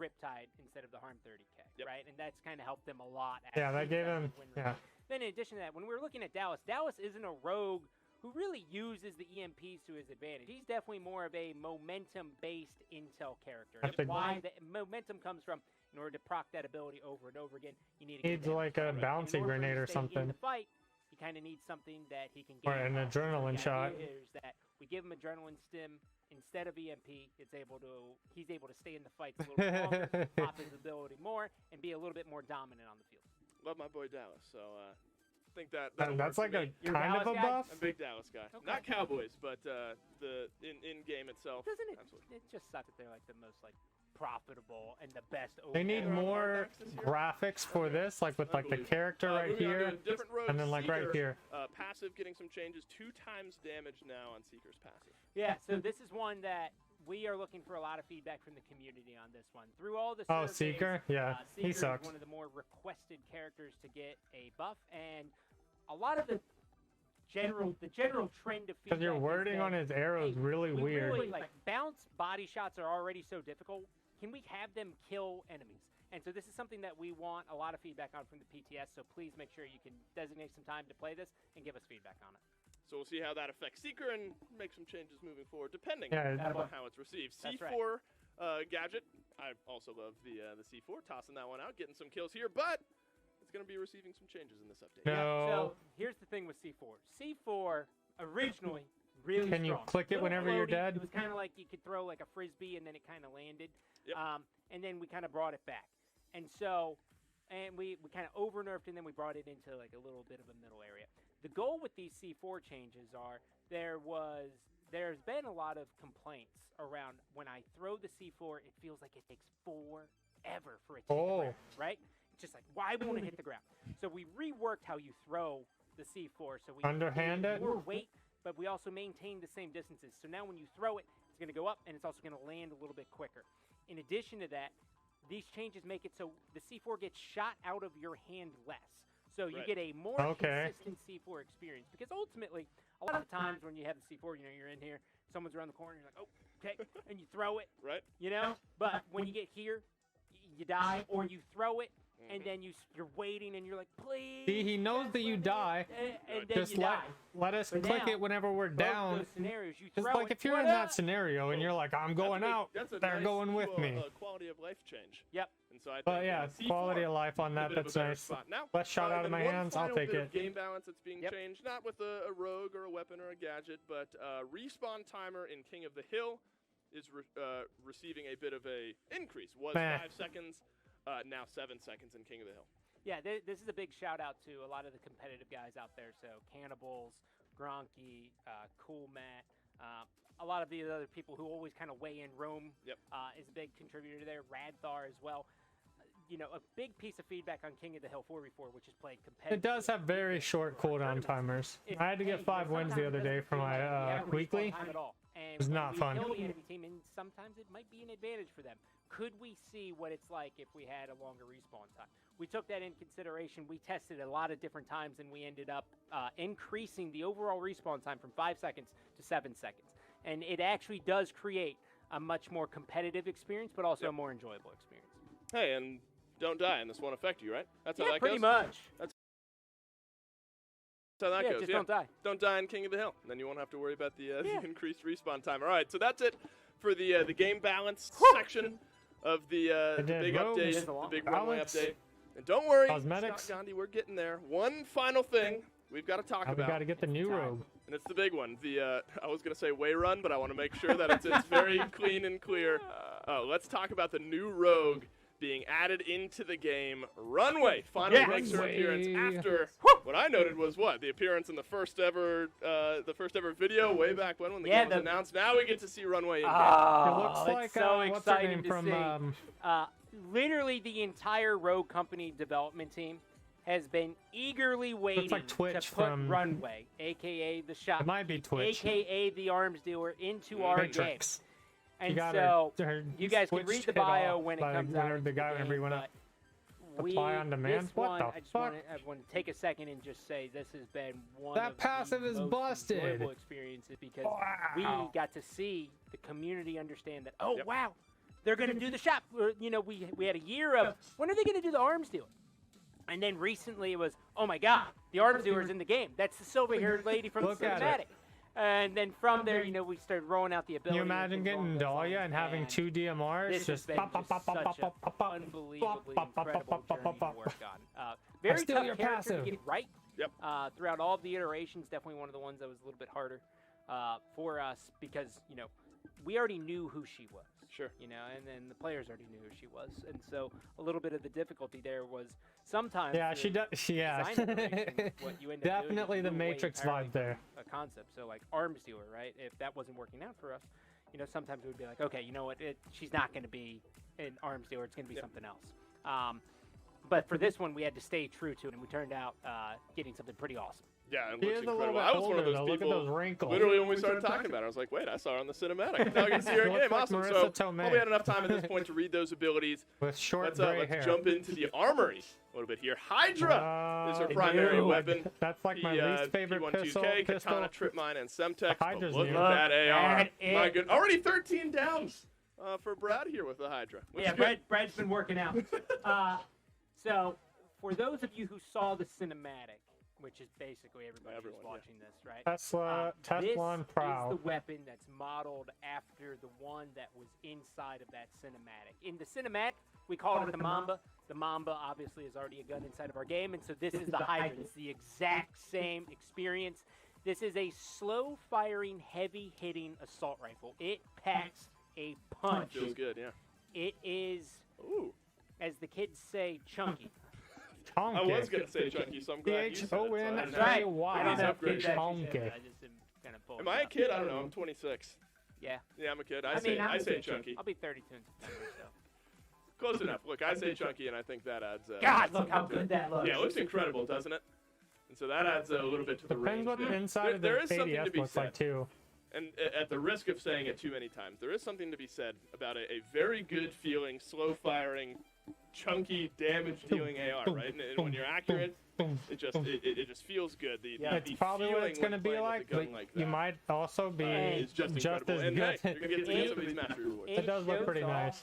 S3: Riptide instead of the Harm 30K, right? And that's kind of helped them a lot.
S1: Yeah, that gave him. Yeah.
S3: then in addition to that, when we were looking at Dallas, Dallas isn't a rogue who really uses the EMPs to his advantage. He's definitely more of a momentum-based intel character. That's why the momentum comes from. In order to proc that ability over and over again, you need to
S1: needs like a bouncy grenade or something.
S3: In the fight, he kind of needs something that he can get.
S1: Or an adrenaline shot.
S3: Is that we give him adrenaline stim instead of EMP. He's able to stay in the fights a little bit longer, pop his ability more, and be a little bit more dominant on the field.
S2: Love my boy Dallas, so I think that's
S1: like a kind of a buff.
S2: I'm a big Dallas guy. Okay. Not Cowboys, but the in game itself.
S3: Doesn't it?
S2: Absolutely.
S3: It just sucks that they're like the most profitable and the best.
S1: They need more graphics for this, like with like the character right here, and then like right here.
S2: Passive getting some changes, 2 times damage now on Seeker's passive.
S3: Yeah, so this is one that we are looking for a lot of feedback from the community on this one. Through all the surveys,
S1: Seeker, yeah,
S3: Seeker
S1: he sucks.
S3: is one of the more requested characters to get a buff, and a lot of the general trend of feedback.
S1: Because your wording on his arrow is really weird.
S3: Really, like bounce body shots are already so difficult. Can we have them kill enemies? And so this is something that we want a lot of feedback on from the PTS, so please make sure you can designate some time to play this and give us feedback on it.
S2: So we'll see how that affects Seeker and make some changes moving forward, depending on how it's received.
S3: That's
S2: C4 gadget, I also love the C4, tossing that one out, getting some kills here, but it's going to be receiving some changes in this update.
S1: No.
S3: Yeah, so here's the thing with C4. C4 originally really
S1: Can you click it whenever you're dead?
S3: It was kind of like you could throw like a frisbee and then it kind of landed.
S2: Yep.
S3: And then we kind of brought it back. And so, we kind of over-nerfed and then we brought it into like a little bit of a middle area. The goal with these C4 changes are there's been a lot of complaints around when I throw the C4, it feels like it takes forever for it to hit the ground, right? It's just like, why won't it hit the ground? So we reworked how you throw the C4. So we
S1: underhand it?
S3: More weight, but we also maintain the same distances. So now when you throw it, it's going to go up and it's also going to land a little bit quicker. In addition to that, these changes make it so the C4 gets shot out of your hand less. So you get a more consistent C4 experience. Because ultimately, a lot of times when you have the C4, you're in here, someone's around the corner, you're like, oh, okay, and you throw it, But when you get here, you die, or you throw it, and then you're waiting, and you're like, please.
S1: See, he knows that you die.
S3: And then
S1: Just let us click it whenever we're down.
S3: Those scenarios, you
S1: Just
S3: throw
S1: like
S3: it,
S1: if you're in that scenario and you're like, I'm going out, they're
S2: nice
S1: going with me.
S2: Quality of life change.
S3: Yep.
S2: And so I think,
S1: But yeah, quality of life on that, that's nice.
S2: Now,
S1: Less shot out of my hands, I'll take it.
S2: Game balance that's being changed, not with a rogue or a weapon or a gadget, but respawn timer in King of the Hill is receiving a bit of a increase. Was 5 seconds, now 7 seconds in King of the Hill.
S3: Yeah, this is a big shout out to a lot of the competitive guys out there. So Cannibals, Gronky, Cool Matt, a lot of the other people who always kind of weigh in. Rome is a big contributor there. Radthar as well. A big piece of feedback on King of the Hill 4v4, which is played competitive.
S1: It does have very short cooldown timers. I had to get 5 wins the other day for my weekly. It was not fun.
S3: Kill the enemy team, and sometimes it might be an advantage for them. Could we see what it's like if we had a longer respawn time? We took that in consideration. We tested a lot of different times, and we ended up increasing the overall respawn time from 5 seconds to 7 seconds. And it actually does create a much more competitive experience, but also a more enjoyable experience.
S2: Hey, and don't die, and this won't affect you, right? That's how that
S3: pretty
S2: goes?
S3: much.
S2: That's how that goes.
S3: Just don't die.
S2: Don't die in King of the Hill. And then you won't have to worry about the increased respawn time. All right, so that's it for the game balance section of the big update, the big Runway update. And don't worry,
S1: Cosmetics.
S2: Scott Gandhi, we're getting there. One final thing we've got to talk about.
S1: We got to get the new rogue.
S2: And it's the big one. I was going to say way run, but I want to make sure that it's very clean and clear. Let's talk about the new rogue being added into the game. Runway finally makes her appearance after what I noted was the appearance in the first ever video way back when the game was announced. Now we get to see Runway in game.
S1: It looks like
S3: so
S1: what's her
S3: exciting
S1: name
S3: to
S1: from
S3: see. Literally the entire Rogue Company development team has been eagerly waiting
S1: like Twitch
S3: to put
S1: from
S3: Runway, aka the shop,
S1: It might be Twitch.
S3: aka the arms dealer, into our game.
S1: Matrix.
S3: And
S1: got
S3: so
S1: her
S3: you guys can read
S1: switched
S3: the
S1: it
S3: bio
S1: off
S3: when it
S1: by
S3: comes
S1: whenever
S3: out.
S1: the guy whenever he went up.
S3: We,
S1: Apply on demand?
S3: This
S1: What
S3: one,
S1: the
S3: I
S1: fuck?
S3: want to take a second and just say this has been one
S1: That
S3: of
S1: passive
S3: the
S1: is
S3: most
S1: busted.
S3: enjoyable experiences because we got to see the community understand that. Wow, they're going to do the shop. We had a year of when are they going to do the arms deal? And then recently it was, oh my god, the arms dealer's in the game. That's the silver-haired lady from the cinematic. And then from there, you know, we started rolling out the ability.
S1: Can you imagine getting Dahlia and having 2 DMRs? Just pop, pop, pop, pop, pop, pop, pop,
S3: unbelievably incredible journey to work on. Very tough character to get right.
S2: Yep.
S3: Throughout all of the iterations, definitely one of the ones that was a little bit harder for us because, you know, we already knew who she was.
S2: Sure.
S3: You know, and then the players already knew who she was. And so a little bit of the difficulty there was sometimes...
S1: Yeah, she does. Yeah. Definitely the Matrix vibe there.
S3: A concept. So, like, arms dealer, right? If that wasn't working out for us, you know, sometimes it would be like, okay, you know what? She's not going to be an arms dealer. It's going to be something else. But for this one, we had to stay true to it, and we turned out getting something pretty awesome.
S2: Yeah, it looks incredible. I was one of those people.
S1: Look at those wrinkles.
S2: Literally, when we started talking about it, I was like, "Wait, I saw her on the cinematic. Now I can see her in game. Awesome!" So, well, we had enough time at this point to read those abilities.
S1: With short
S2: let's jump into the armory a little bit here. Hydra is her primary weapon.
S1: That's like my least favorite pistol.
S2: Katana, Trip Mine, and Semtex.
S1: Hydra's
S2: Look at that AR. My good, already 13 downs for Brad here with the Hydra.
S3: Yeah, Brad's been working out. So, for those of you who saw the cinematic, which is basically everybody who's watching this, right?
S1: Tesla and Prowl.
S3: This is the weapon that's modeled after the one that was inside of that cinematic. In the cinematic, we call it the Mamba. The Mamba obviously is already a gun inside of our game, and so this is the Hydra. It's the exact same experience. This is a slow-firing, heavy-hitting assault rifle. It packs a punch.
S2: Feels good, yeah.
S3: It is, as the kids say, chunky.
S2: I was going to say chunky, so I'm glad you said it.
S1: That's right.
S3: I don't know if
S1: chunky.
S3: I just am kind of
S2: Am I a kid? I don't know. I'm 26.
S3: Yeah.
S2: Yeah, I'm a kid. I say chunky.
S3: I'll be 32 in September, so.
S2: Close enough. Look, I say chunky, and I think that adds...
S3: God, look how good that looks.
S2: Yeah, it looks incredible, doesn't it? And so that adds a little bit to the range.
S1: Depends what the inside of the ADS looks like, too.
S2: And at the risk of saying it too many times, there is something to be said about a very good-feeling, slow-firing, chunky, damage-dealing AR, right? And when you're accurate, it just feels good.
S1: That's probably what it's going to be like, but you might also be just as good.
S2: And hey, you're going to get to get some of these mastery rewards.
S1: It does look pretty nice.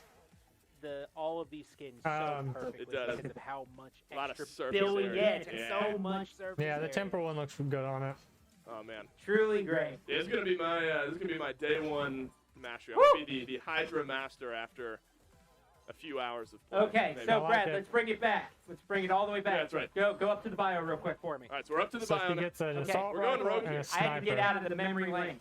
S3: All of these skins so perfectly
S2: it does.
S3: because of how much
S2: a lot
S3: extra
S2: of surface area.
S3: So much surface
S1: Yeah, the temporal one looks good on it.
S2: Oh man,
S3: truly great.
S2: Yeah, it's gonna be my day one mastery. I'm gonna be the Hydra master after a few hours of play.
S3: Okay,
S2: maybe.
S3: so Brad, let's bring it back. Let's bring it all the way back.
S2: Yeah, that's right.
S3: Go up to the bio real quick for me.
S2: All right, so we're up to the bio.
S1: He gets an assault rifle and a sniper.
S3: I had to get out of the memory lane.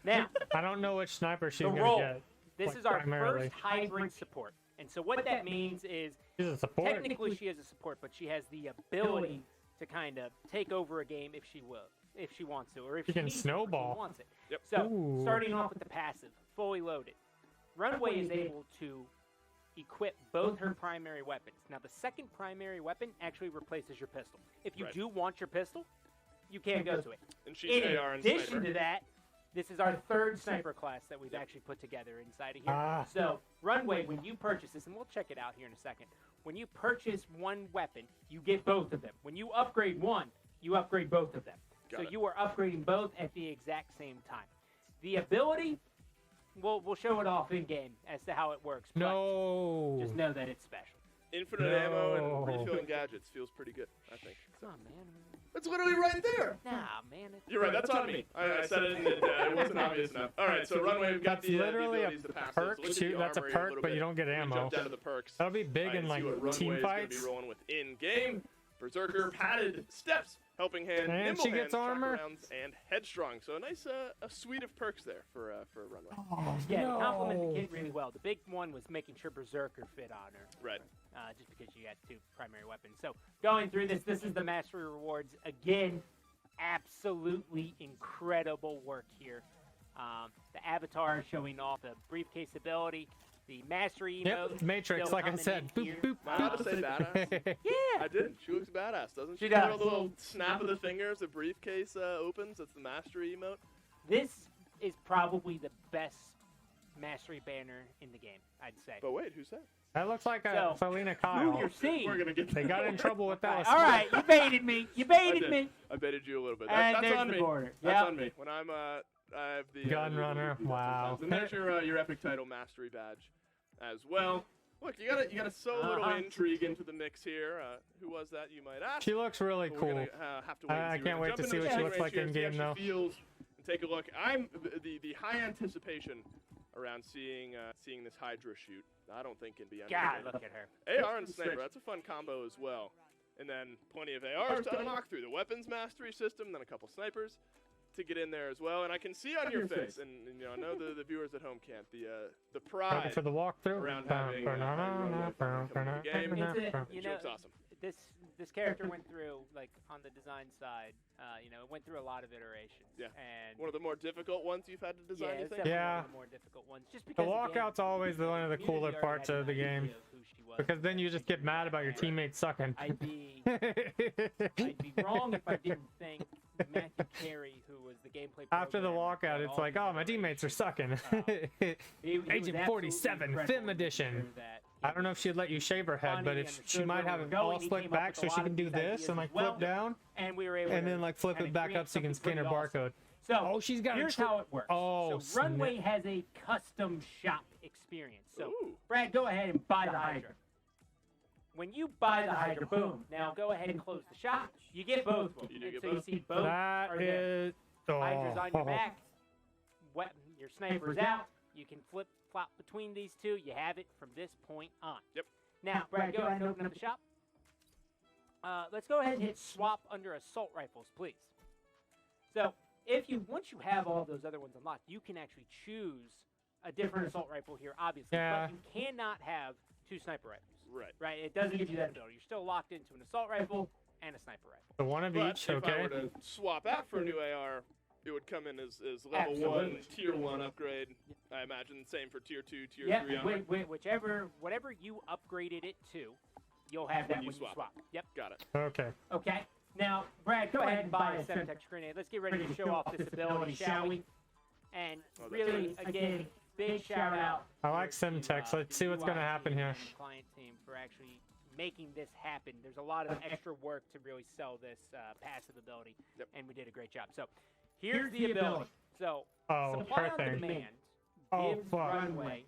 S3: Now,
S1: I don't know which sniper she's gonna get.
S3: This is our first hybrid support. And so what that means is,
S1: she's a support.
S3: Technically she is a support, but she has the ability to kind of take over a game if she will, if she wants to, or if she
S1: can snowball.
S3: If she wants it.
S2: Yep.
S3: So starting off with the passive, fully loaded, Runway is able to equip both her primary weapons. Now the second primary weapon actually replaces your pistol. If you do want your pistol, you can go to it.
S2: And she's AR and
S3: in addition to that, this is our third sniper class that we've actually put together inside of here. So, Runway, when you purchase this, and we'll check it out here in a second, when you purchase one weapon, you get both of them. When you upgrade one, you upgrade both of them. So you are upgrading both at the exact same time. The ability, we'll show it off in-game as to how it works.
S1: No.
S3: Just know that it's special.
S2: Infinite ammo and refilling gadgets feels pretty good, I think.
S3: Come on, man.
S2: It's literally right there.
S3: Nah, man.
S2: You're right. That's on me. I said it and it wasn't obvious enough. All right, so Runway, we've got the abilities to pass.
S1: Perk too. That's a perk, but you don't get ammo.
S2: Jump down to the perks.
S1: That'll be big in like team fights.
S2: Be rolling with in-game. Berserker, padded steps, helping hand,
S1: and
S2: nimble
S1: she gets
S2: hand,
S1: armor,
S2: rounds, and headstrong. So a nice a suite of perks there for Runway.
S1: Oh,
S3: yeah, no. Complement the kit really well. The big one was making sure Berserker fit on her.
S2: Right.
S3: Just because you got two primary weapons. So going through this is the mastery rewards. Again, absolutely incredible work here. The avatar showing off the briefcase ability. The mastery emote.
S1: Yep, Matrix, like I said. Boop, boop,
S2: I have to say badass.
S3: Yeah.
S2: I did. She looks badass, doesn't she?
S3: She does.
S2: A little snap of the fingers, the briefcase opens. That's the mastery emote.
S3: This is probably the best mastery banner in the game, I'd say.
S2: But wait, who's that?
S1: That looks like a Selena Kyle.
S3: Who you're seeing.
S2: We're gonna get
S1: they got in trouble with that.
S3: All right, you baited me. You baited me.
S2: I baited you a little bit.
S3: That's
S2: on me.
S3: Border.
S2: That's on me. When I have the
S1: gun runner. Wow.
S2: And there's your epic title mastery badge as well. Look, you gotta sow a little intrigue into the mix here. Who was that, you might ask?
S1: She looks really cool.
S2: Gonna, have to wait
S1: I can't wait to see what she looks like in game, though.
S2: Feels, and take a look. I'm the high anticipation around seeing this Hydra shoot. I don't think can be understated.
S3: God, look at her.
S2: AR and sniper, that's a fun combo as well. And then plenty of ARs to unlock through the weapons mastery system, then a couple snipers to get in there as well. And I can see on your face, and you know, I know the viewers at home can't, the pride
S1: for the walkthrough
S2: around having the game.
S3: You know,
S2: awesome.
S3: This character went through, like, on the design side, you know, it went through a lot of iterations.
S2: Yeah.
S3: And
S2: one of the more difficult ones you've had to design, you think?
S3: Yeah, one of the more difficult ones. Just because
S1: the walkout's always one of the cooler parts of the game. Because then you just get mad about your teammates sucking.
S3: I'd be wrong if I didn't think Matthew Carey, who was the gameplay
S1: after the walkout, it's like, oh, my teammates are sucking. Agent 47, Fim Edition. I don't know if she'd let you shave her head, but if she might have it all slicked back so she can do this and like flip down,
S3: and we were able
S1: and then like flip it back up so you can scan her barcode.
S3: So
S1: oh, she's got
S3: here's how it works.
S1: Oh,
S3: so Runway has a custom shop experience. So
S2: ooh.
S3: Brad, go ahead and buy the Hydra. When you buy the Hydra, boom. Now go ahead and close the shop. You get both. You see both.
S1: That is
S3: Hydra's on your back. Your sniper's out. You can flop between these two. You have it from this point on.
S2: Yep.
S3: Now, Brad, go ahead and open up the shop. Let's go ahead and hit swap under assault rifles, please. So, once you have all those other ones unlocked, you can actually choose a different assault rifle here, obviously.
S1: Yeah.
S3: But you cannot have two sniper rifles.
S2: Right.
S3: Right. It doesn't give you that ability. You're still locked into an assault rifle and a sniper rifle.
S1: The one of each,
S2: if
S1: okay.
S2: I were to swap out for a new AR, it would come in as level 1, tier 1 upgrade. I imagine same for tier 2, tier 3 on.
S3: Whatever you upgraded it to, you'll have that when you swap. Yep.
S2: Got it.
S1: Okay.
S3: Okay. Now, Brad, go ahead and buy a Semtex grenade. Let's get ready to show off this ability, shall we? And really, again, big shout out.
S1: I like Semtex. Let's see what's gonna happen here.
S3: Client team for actually making this happen. There's a lot of extra work to really sell this passive ability, and we did a great job. So, here's the ability. So, supply on demand gives Runway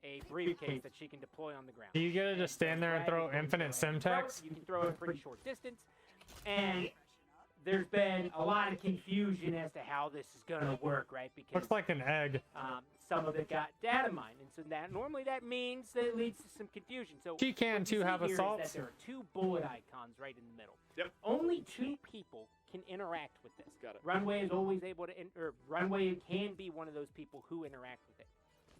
S3: a briefcase that she can deploy on the ground.
S1: Do you get to just stand there and throw infinite Semtex?
S3: You can throw it a pretty short distance, and there's been a lot of confusion as to how this is going to work, right? Because
S1: looks like an egg.
S3: Some of it got data mined, and so normally that means that it leads to some confusion. So
S1: she can too have assaults.
S3: There are 2 bullet icons right in the middle.
S2: Yep.
S3: Only 2 people can interact with this.
S2: Got it.
S3: Runway is always able to, or Runway can be one of those people who interact with it.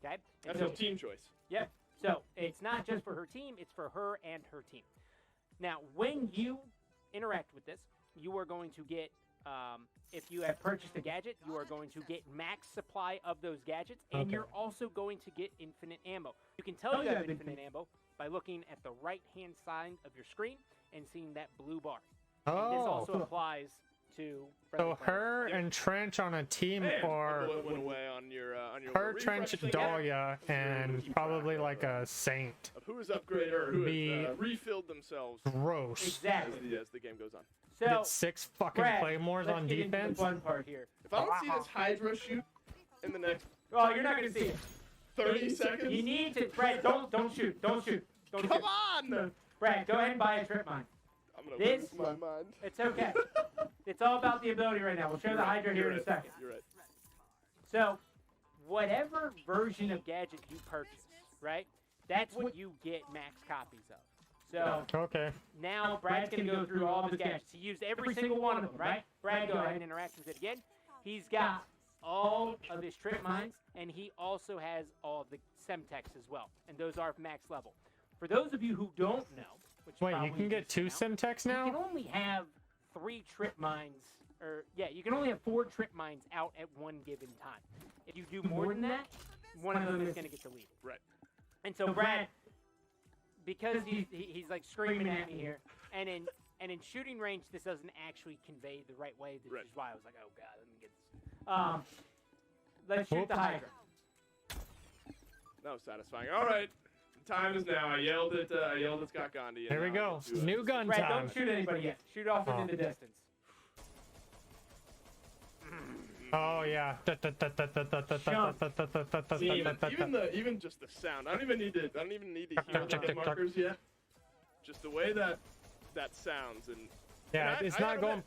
S3: Okay.
S2: And that's a team choice.
S3: Yep. So it's not just for her team; it's for her and her team. Now, when you interact with this, you are going to get, if you have purchased a gadget, you are going to get max supply of those gadgets, and you're also going to get infinite ammo. You can tell you have infinite ammo by looking at the right-hand side of your screen and seeing that blue bar. And this also applies to...
S1: So her and Trench on a team, or
S2: went away on your
S1: her, Trench, Dahlia, and probably like a Saint.
S2: Of who is upgraded or who has refilled themselves.
S1: Gross.
S3: Exactly.
S2: As the game goes on.
S3: So,
S1: get 6 fucking claymores on defense.
S3: The fun part here.
S2: If I don't see this Hydra shoot in the next...
S3: Oh, you're not going to see it.
S2: 30 seconds?
S3: You need to... Brad, don't shoot. Don't shoot.
S2: Come on!
S3: Brad, go ahead and buy a trip mine.
S2: I'm going to lose my mind.
S3: It's okay. It's all about the ability right now. We'll show the Hydra here in a second.
S2: You're right.
S3: So, whatever version of gadget you purchase, right, that's what you get max copies of. So, now Brad's going to go through all of his gadgets. He used every single one of them, right? Brad, go ahead and interact with it again. He's got all of his trip mines, and he also has all of the Semtex as well. And those are max level. For those of you who don't know, which
S1: wait, you can get 2 Semtex now?
S3: You can only have 3 trip mines, or you can only have 4 trip mines out at one given time. If you do more than that, one of them is going to get deleted.
S2: Right.
S3: And so Brad, because he's like screaming at me here, and in shooting range, this doesn't actually convey the right way. This is why I was like, oh god, let me get this. Let's shoot the Hydra.
S2: That was satisfying. All right. Time is now. I yelled at Scott Gandhi.
S1: Here we go. New gun
S3: Brad,
S1: time.
S3: don't shoot anybody yet. Shoot off into the distance.
S1: Oh yeah.
S2: Even just the sound. I don't even need to hear the hit markers yet. Just the way that sounds and.
S1: Yeah, it's not going.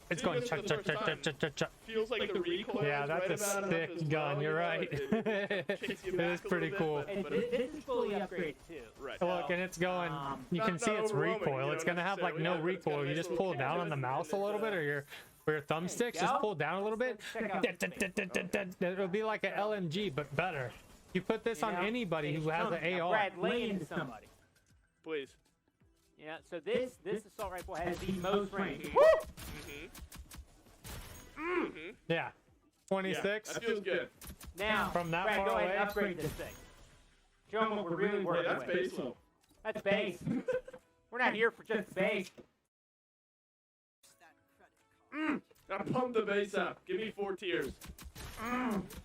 S1: It's going.
S2: Feels like the recoil.
S1: Yeah, that's a sick gun. You're right. It is pretty cool.
S3: And this is fully upgraded too.
S2: Right.
S1: Look, and it's going. You can see it's recoil. It's gonna have like no recoil. You just pull down on the mouse a little bit, or your thumbsticks. Just pull down a little bit. It'll be like an LMG, but better. You put this on anybody who has an AR.
S3: Brad, lay into somebody.
S2: Please.
S3: Yeah, so this assault rifle has the most range.
S1: Yeah. 26.
S2: Yeah, that feels good.
S3: Now,
S1: from that
S3: Brad,
S1: far
S3: go
S1: away.
S3: ahead and upgrade this thing. Show them what we're really working
S2: that's
S3: with.
S2: base low.
S3: That's base. We're not here for just base.
S2: Now pump the base up. Give me 4 tiers.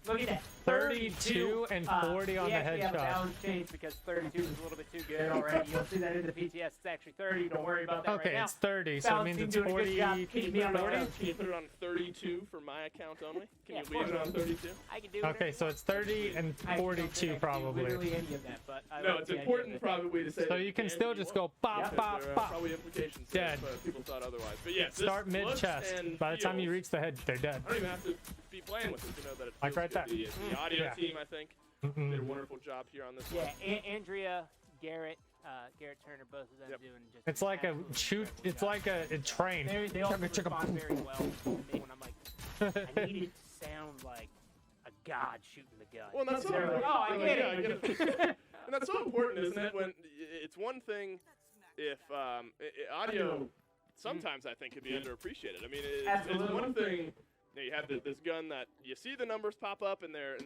S3: Look at that.
S1: 32 and 40 on the
S3: have a
S1: headshot.
S3: balance change because 32 is a little bit too good already. You'll see that in the PTS. It's actually 30. Don't worry about that
S1: Okay,
S3: right now.
S1: it's 30, so it means it's 40.
S2: Can you put it on 32 for my account only? Can you leave it on 32?
S3: I can do
S1: Okay, so it's 30 and 42 probably.
S3: Literally any of that, but I
S2: No,
S3: like
S2: it's
S3: the idea
S2: important
S3: of it.
S2: probably to say.
S1: So you can still just go pop, pop,
S2: There are
S1: pop.
S2: probably implications
S1: Dead.
S2: if people thought otherwise. But yeah,
S1: Start mid-chest. By the time you reach the head, they're dead.
S2: I don't even have to be playing with it to know that it's
S1: Like right there.
S2: The audio
S1: Yeah.
S2: team, I think, did a wonderful job here on this one.
S3: Yeah, Andrea, Garrett Turner, both of them doing just.
S1: It's like a shoot. It's like a train.
S3: They also respond very well to me when I'm like, I need it to sound like a god shooting the gun.
S2: Well, that's so
S3: They're like,
S2: important.
S3: oh, I get it.
S2: And that's so important, isn't it? When it's one thing if audio sometimes I think could be underappreciated. I mean, it's one thing. You have this gun that you see the numbers pop up and they're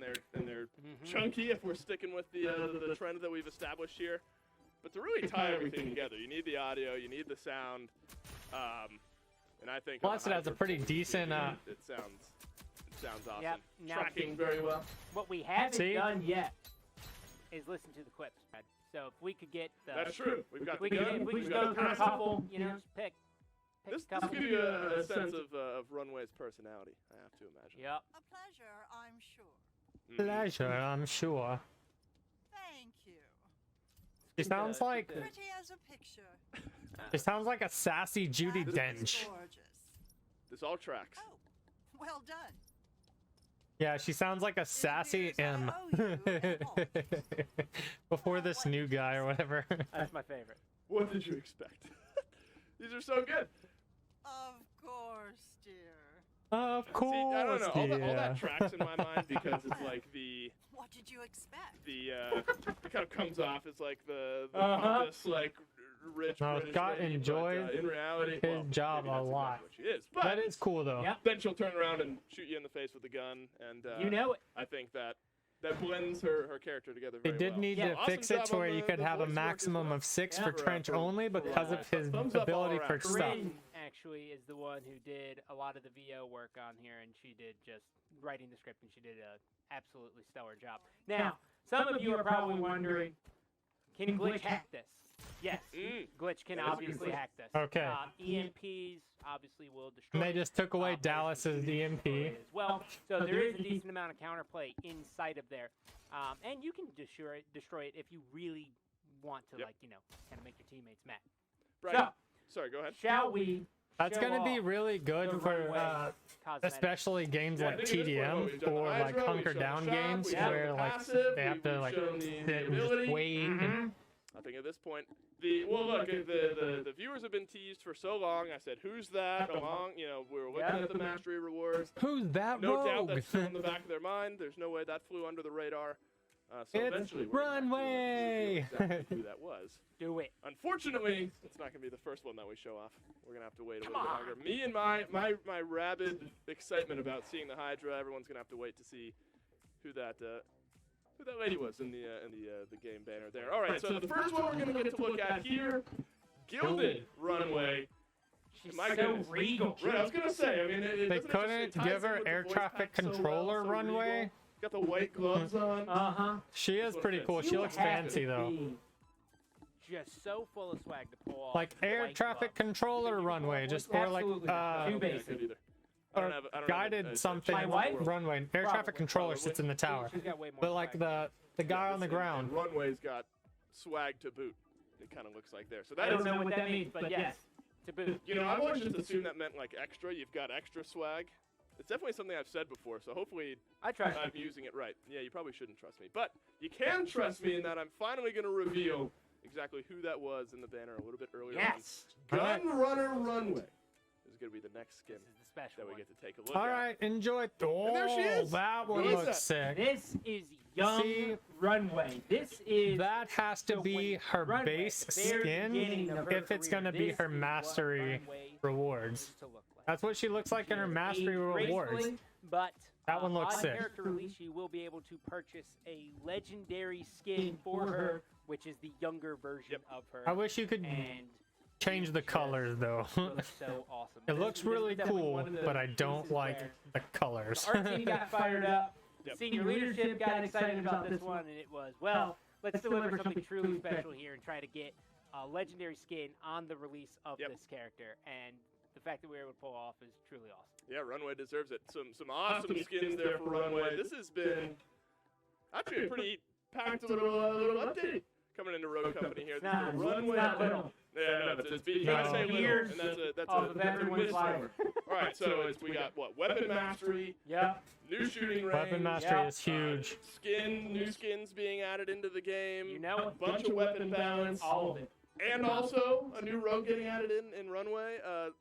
S2: chunky if we're sticking with the trend that we've established here. But to really tie everything together, you need the audio, you need the sound, and I think
S1: plus it has a pretty decent.
S2: It sounds awesome.
S3: Yep. Now,
S2: Tracking very well.
S3: What we haven't
S1: See?
S3: done yet is listen to the clips, Brad. So if we could get the,
S2: That's true. We've got
S3: if we
S2: the
S3: could,
S2: gun,
S3: if we
S2: we've
S3: could
S2: got
S3: go
S2: the
S3: through a
S2: passive.
S3: couple, just pick
S2: This
S3: a couple.
S2: gives you a sense of Runway's personality, I have to imagine.
S3: Yep.
S4: A pleasure, I'm sure.
S1: Pleasure, I'm sure.
S4: Thank you.
S1: She sounds like
S4: Pretty as a picture.
S1: she sounds like a sassy Judi Dench.
S4: Gorgeous.
S2: This all tracks.
S4: Oh, well done.
S1: Yeah, she sounds like a sassy M. Before this new guy or whatever.
S3: That's my favorite.
S2: What did you expect? These are so good.
S4: Of course, dear.
S1: Of
S2: See,
S1: course,
S2: I don't know. All
S1: yeah.
S2: that tracks in my mind because it's like
S4: What did you expect?
S2: it kind of comes off as like the pompous, like rich
S1: No,
S2: British
S1: Scott
S2: lady,
S1: enjoys
S2: but, in reality,
S1: his job
S2: maybe
S1: a
S2: that's
S1: lot.
S2: exactly what she is. But
S1: That is cool though.
S3: Yep.
S2: then she'll turn around and shoot you in the face with a gun, and
S3: You know it.
S2: I think that blends her character together very
S1: They did
S2: well.
S1: need
S3: Yeah,
S1: to
S2: awesome
S1: fix it
S2: job
S1: to where
S2: on
S1: you
S2: the
S1: could have a
S2: voice work as
S1: maximum
S2: well.
S1: of 6
S3: Yeah.
S1: for Trench only because of his
S2: thumbs up all
S1: ability
S2: around.
S1: for stuff.
S3: Corinne actually is the one who did a lot of the VO work on here, and she did just writing the script, and she did a absolutely stellar job. Now, some of you are probably wondering, can Glitch hack this? Yes, Glitch can obviously hack this.
S1: Okay.
S3: EMPs obviously will destroy.
S1: And they just took away
S3: Operations
S1: Dallas's
S3: will destroy
S1: EMP.
S3: it as well. So there is a decent amount of counterplay inside of there, and you can destroy it if you really want to,
S2: Yep.
S3: like kind of make your teammates mad.
S2: Right. Sorry, go ahead.
S3: Shall we?
S1: That's
S3: show
S1: going to be
S3: off
S1: really good
S3: the
S1: for
S3: Runway cosmetics?
S1: especially games
S2: Yeah, I
S1: like
S2: think at this point,
S1: TDM
S2: we've done the
S1: or like
S2: hydro, we've
S1: hunker
S2: shown
S1: down
S2: the shock,
S1: games
S2: we've shown
S1: where
S2: the
S1: like
S2: passive,
S1: they have to
S2: we've
S1: like
S2: shown the
S1: sit and
S2: ability.
S1: just wait. And,
S2: I think at this point, the viewers have been teased for so long. I said, "Who's that?" Along, we were looking at the mastery rewards.
S1: who's that
S2: No doubt
S1: rogue?
S2: that's still in the back of their mind. There's no way that flew under the radar. So
S1: It's
S2: eventually, we're gonna have to
S1: Runway!
S2: reveal exactly who that was.
S3: Do it.
S2: Unfortunately, it's not going to be the first one that we show off. We're going to have to wait a little bit longer. Me and my rabid excitement about seeing the Hydra. Everyone's going to have to wait to see who that lady was in the game banner there. All right, so the first one we're going to get to look at here, Gilded Runway.
S3: She's
S2: My
S3: so
S2: goodness.
S3: regal.
S2: Right, I was going to say. I mean,
S1: They
S2: doesn't it
S1: couldn't
S2: ties
S1: give
S2: in
S1: her
S2: with the
S1: air
S2: voice
S1: traffic
S2: pack so well,
S1: controller
S2: so
S1: runway.
S2: regal. Got the white gloves on.
S1: She is pretty cool. She
S3: You
S1: looks
S3: have
S1: fancy
S3: to
S1: though.
S3: be just so full of swag to pull off.
S1: Like
S3: the
S1: air
S3: white
S1: traffic
S3: glove.
S1: controller runway, just for like
S3: Absolutely not. Too
S2: Good
S3: basic.
S2: either. don't have
S1: guided something.
S3: My wife?
S1: Runway. Air traffic controller sits in the tower.
S3: She's got way more
S1: But like
S3: swag.
S1: the guy on the ground.
S2: And Runway's got swag to boot. It kind of looks like there. So
S3: I
S2: that
S3: don't
S2: is,
S3: know what that means, but yes, to boot.
S2: you know, I've always just assumed that meant like extra. You've got extra swag. It's definitely something I've said before, so hopefully
S3: I trust
S2: I'm using it right. Yeah, you probably shouldn't trust me. But you can trust me in that I'm finally going to reveal exactly who that was in the banner a little bit earlier
S3: Yes.
S2: on. Gun Runner Runway is going to be the next skin
S3: This is the special
S2: that we
S3: one.
S2: get to take a look
S1: All
S2: at.
S1: right, enjoy. Oh,
S2: there she is.
S1: that one
S2: Who is
S1: looks
S2: that?
S1: sick.
S3: This is Young
S1: See?
S3: Runway. This is
S1: That has to
S3: so
S1: be
S3: when
S1: her
S3: Runway,
S1: base
S3: very
S1: skin
S3: beginning of her
S1: if it's
S3: career,
S1: gonna be
S3: this
S1: her
S3: is what
S1: mastery
S3: Runway
S1: rewards.
S3: used to look like.
S1: That's what she looks like in her
S3: She
S1: mastery
S3: aged
S1: rewards.
S3: gracefully, But
S1: That one looks
S3: on
S1: sick.
S3: character release, you will be able to purchase a legendary skin for her, which is the younger version of her.
S1: I wish you could
S3: and
S1: change the colors though.
S3: it looks so awesome.
S1: It
S3: This
S1: looks
S3: is- this is
S1: really
S3: definitely
S1: cool,
S3: one of those
S1: but I don't
S3: pieces
S1: like
S3: where
S1: the colors.
S3: the art team got fired up.
S2: Yep.
S3: Senior leadership got excited about this one, and it was, well, let's deliver something truly special here and try to get a legendary skin on the release of this character. And the fact that we were able to pull off is truly awesome.
S2: Yeah, Runway deserves it. Some awesome skins there for Runway. This has been actually a pretty packed little update coming into Road Company here. This is the Runway.
S3: Not little.
S2: Yeah, no, it's you
S1: No.
S2: gotta say little,
S3: Years
S2: and that's
S3: off
S2: a
S3: of everyone's
S2: misnomer.
S3: life.
S2: All right, so we got what? Weapon mastery,
S3: Yep.
S2: new shooting range,
S1: Weapon mastery
S3: Yeah.
S1: is huge.
S2: new skins being added into the game.
S3: You know
S2: a
S3: it.
S2: bunch of weapon balance,
S3: All of it.
S2: and also a new rogue getting added in Runway.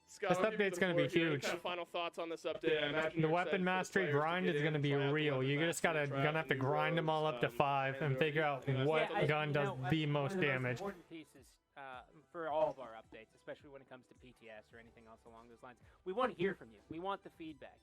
S2: Scott,
S1: This
S2: I'll give you
S1: update's
S2: the
S1: gonna be
S2: floor here. Any
S1: huge.
S2: kind of final thoughts on this update? I imagine
S1: The
S2: you're
S1: weapon
S2: excited for
S1: mastery
S2: players to
S1: grind
S2: get
S1: is
S2: in,
S1: gonna be
S2: try out the
S1: real.
S2: weapon
S1: You just
S2: mastery,
S1: gotta
S2: try out
S1: gonna have
S2: the
S1: to
S2: new
S1: grind them all up to
S2: rogues,
S1: 5 and figure out what
S3: Yeah,
S1: gun does the most
S3: one of the
S1: damage.
S3: important pieces for all of our updates, especially when it comes to PTS or anything else along those lines. We want to hear from you. We want the feedback.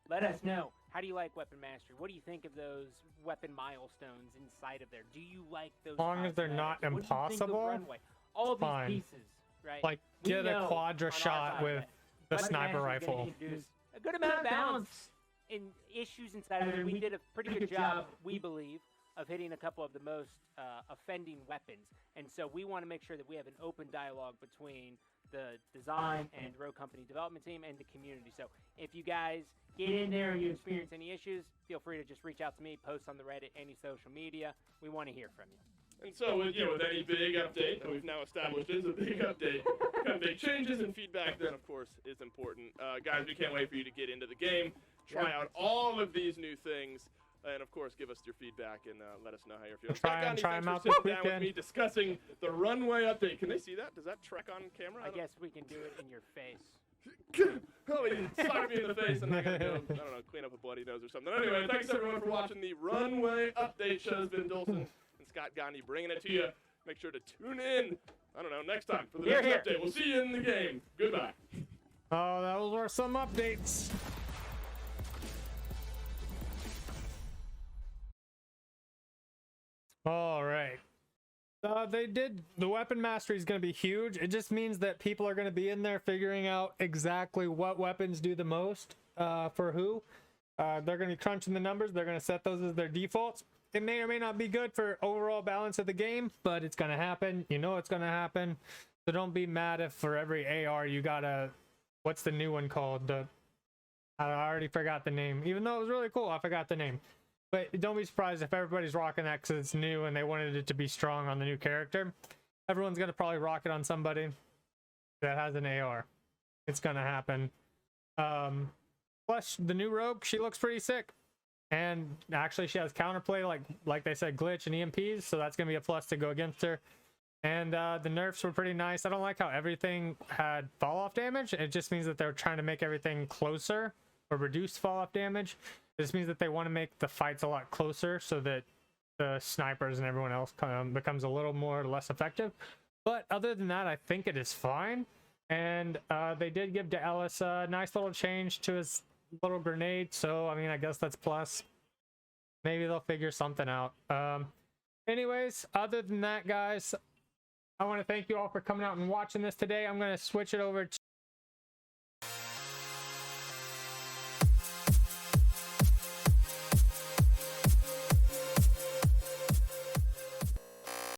S3: Let us know. How do you like weapon mastery? What do you think of those weapon milestones inside of there? Do you like those?
S1: As long as they're not
S3: cosmetics? What do you think of
S1: impossible,
S3: Runway? All of these
S1: fine.
S3: pieces, right?
S1: Like
S3: We
S1: get
S3: know
S1: a quadra
S3: on our
S1: shot
S3: side
S1: with
S3: that
S1: the
S3: weapon
S1: sniper
S3: mastery is gonna
S1: rifle.
S3: introduce a good amount of balance in issues inside of there. We did a pretty good job, we believe, of hitting a couple of the most offending weapons. And so we want to make sure that we have an open dialogue between the design and Rogue Company development team and the community. So if you guys get in there and you experience any issues, feel free to just reach out to me, post on the Reddit, any social media. We want to hear from you.
S2: And so, with any big update that we've now established is a big update, kind of big changes and feedback, then of course is important. Guys, we can't wait for you to get into the game, try out all of these new things, and of course give us your feedback and let us know how you're feeling.
S1: Try
S2: Scott Gandhi,
S1: them
S2: thanks
S1: out
S2: for
S1: this
S2: sitting down with
S1: weekend.
S2: me discussing the Runway update. Can they see that? Does that trek on camera?
S3: I guess we can do it in your face.
S2: Oh, he slapped me in the face, and I gotta go, I don't know, clean up a bloody nose or something. Anyway, thanks everyone for watching the Runway update show. It's been Dolson and Scott Gandhi bringing it to you. Make sure to tune in, I don't know, next time for the
S3: Here,
S2: next
S3: here.
S2: update. We'll see you in the game. Goodbye.
S1: Oh, those were some updates. All right. The weapon mastery is going to be huge. It just means that people are going to be in there figuring out exactly what weapons do the most for who. They're going to be crunching the numbers. They're going to set those as their defaults. It may or may not be good for overall balance of the game, but it's going to happen. You know it's going to happen. So don't be mad if for every AR you got a... What's the new one called? I already forgot the name. Even though it was really cool, I forgot the name. But don't be surprised if everybody's rocking that because it's new and they wanted it to be strong on the new character. Everyone's going to probably rock it on somebody that has an AR. It's going to happen. Plus, the new rogue, she looks pretty sick. And actually, she has counterplay, like they said, glitch and EMPs. So that's going to be a plus to go against her. And the nerfs were pretty nice. I don't like how everything had fall-off damage. It just means that they're trying to make everything closer or reduce fall-off damage. This means that they want to make the fights a lot closer so that the snipers and everyone else kind of becomes a little more less effective. But other than that, I think it is fine. And they did give Ellis a nice little change to his little grenade. So, I mean, I guess that's plus. Maybe they'll figure something out. Anyways, other than that, guys, I want to thank you all for coming out and watching this today. I'm going to switch it over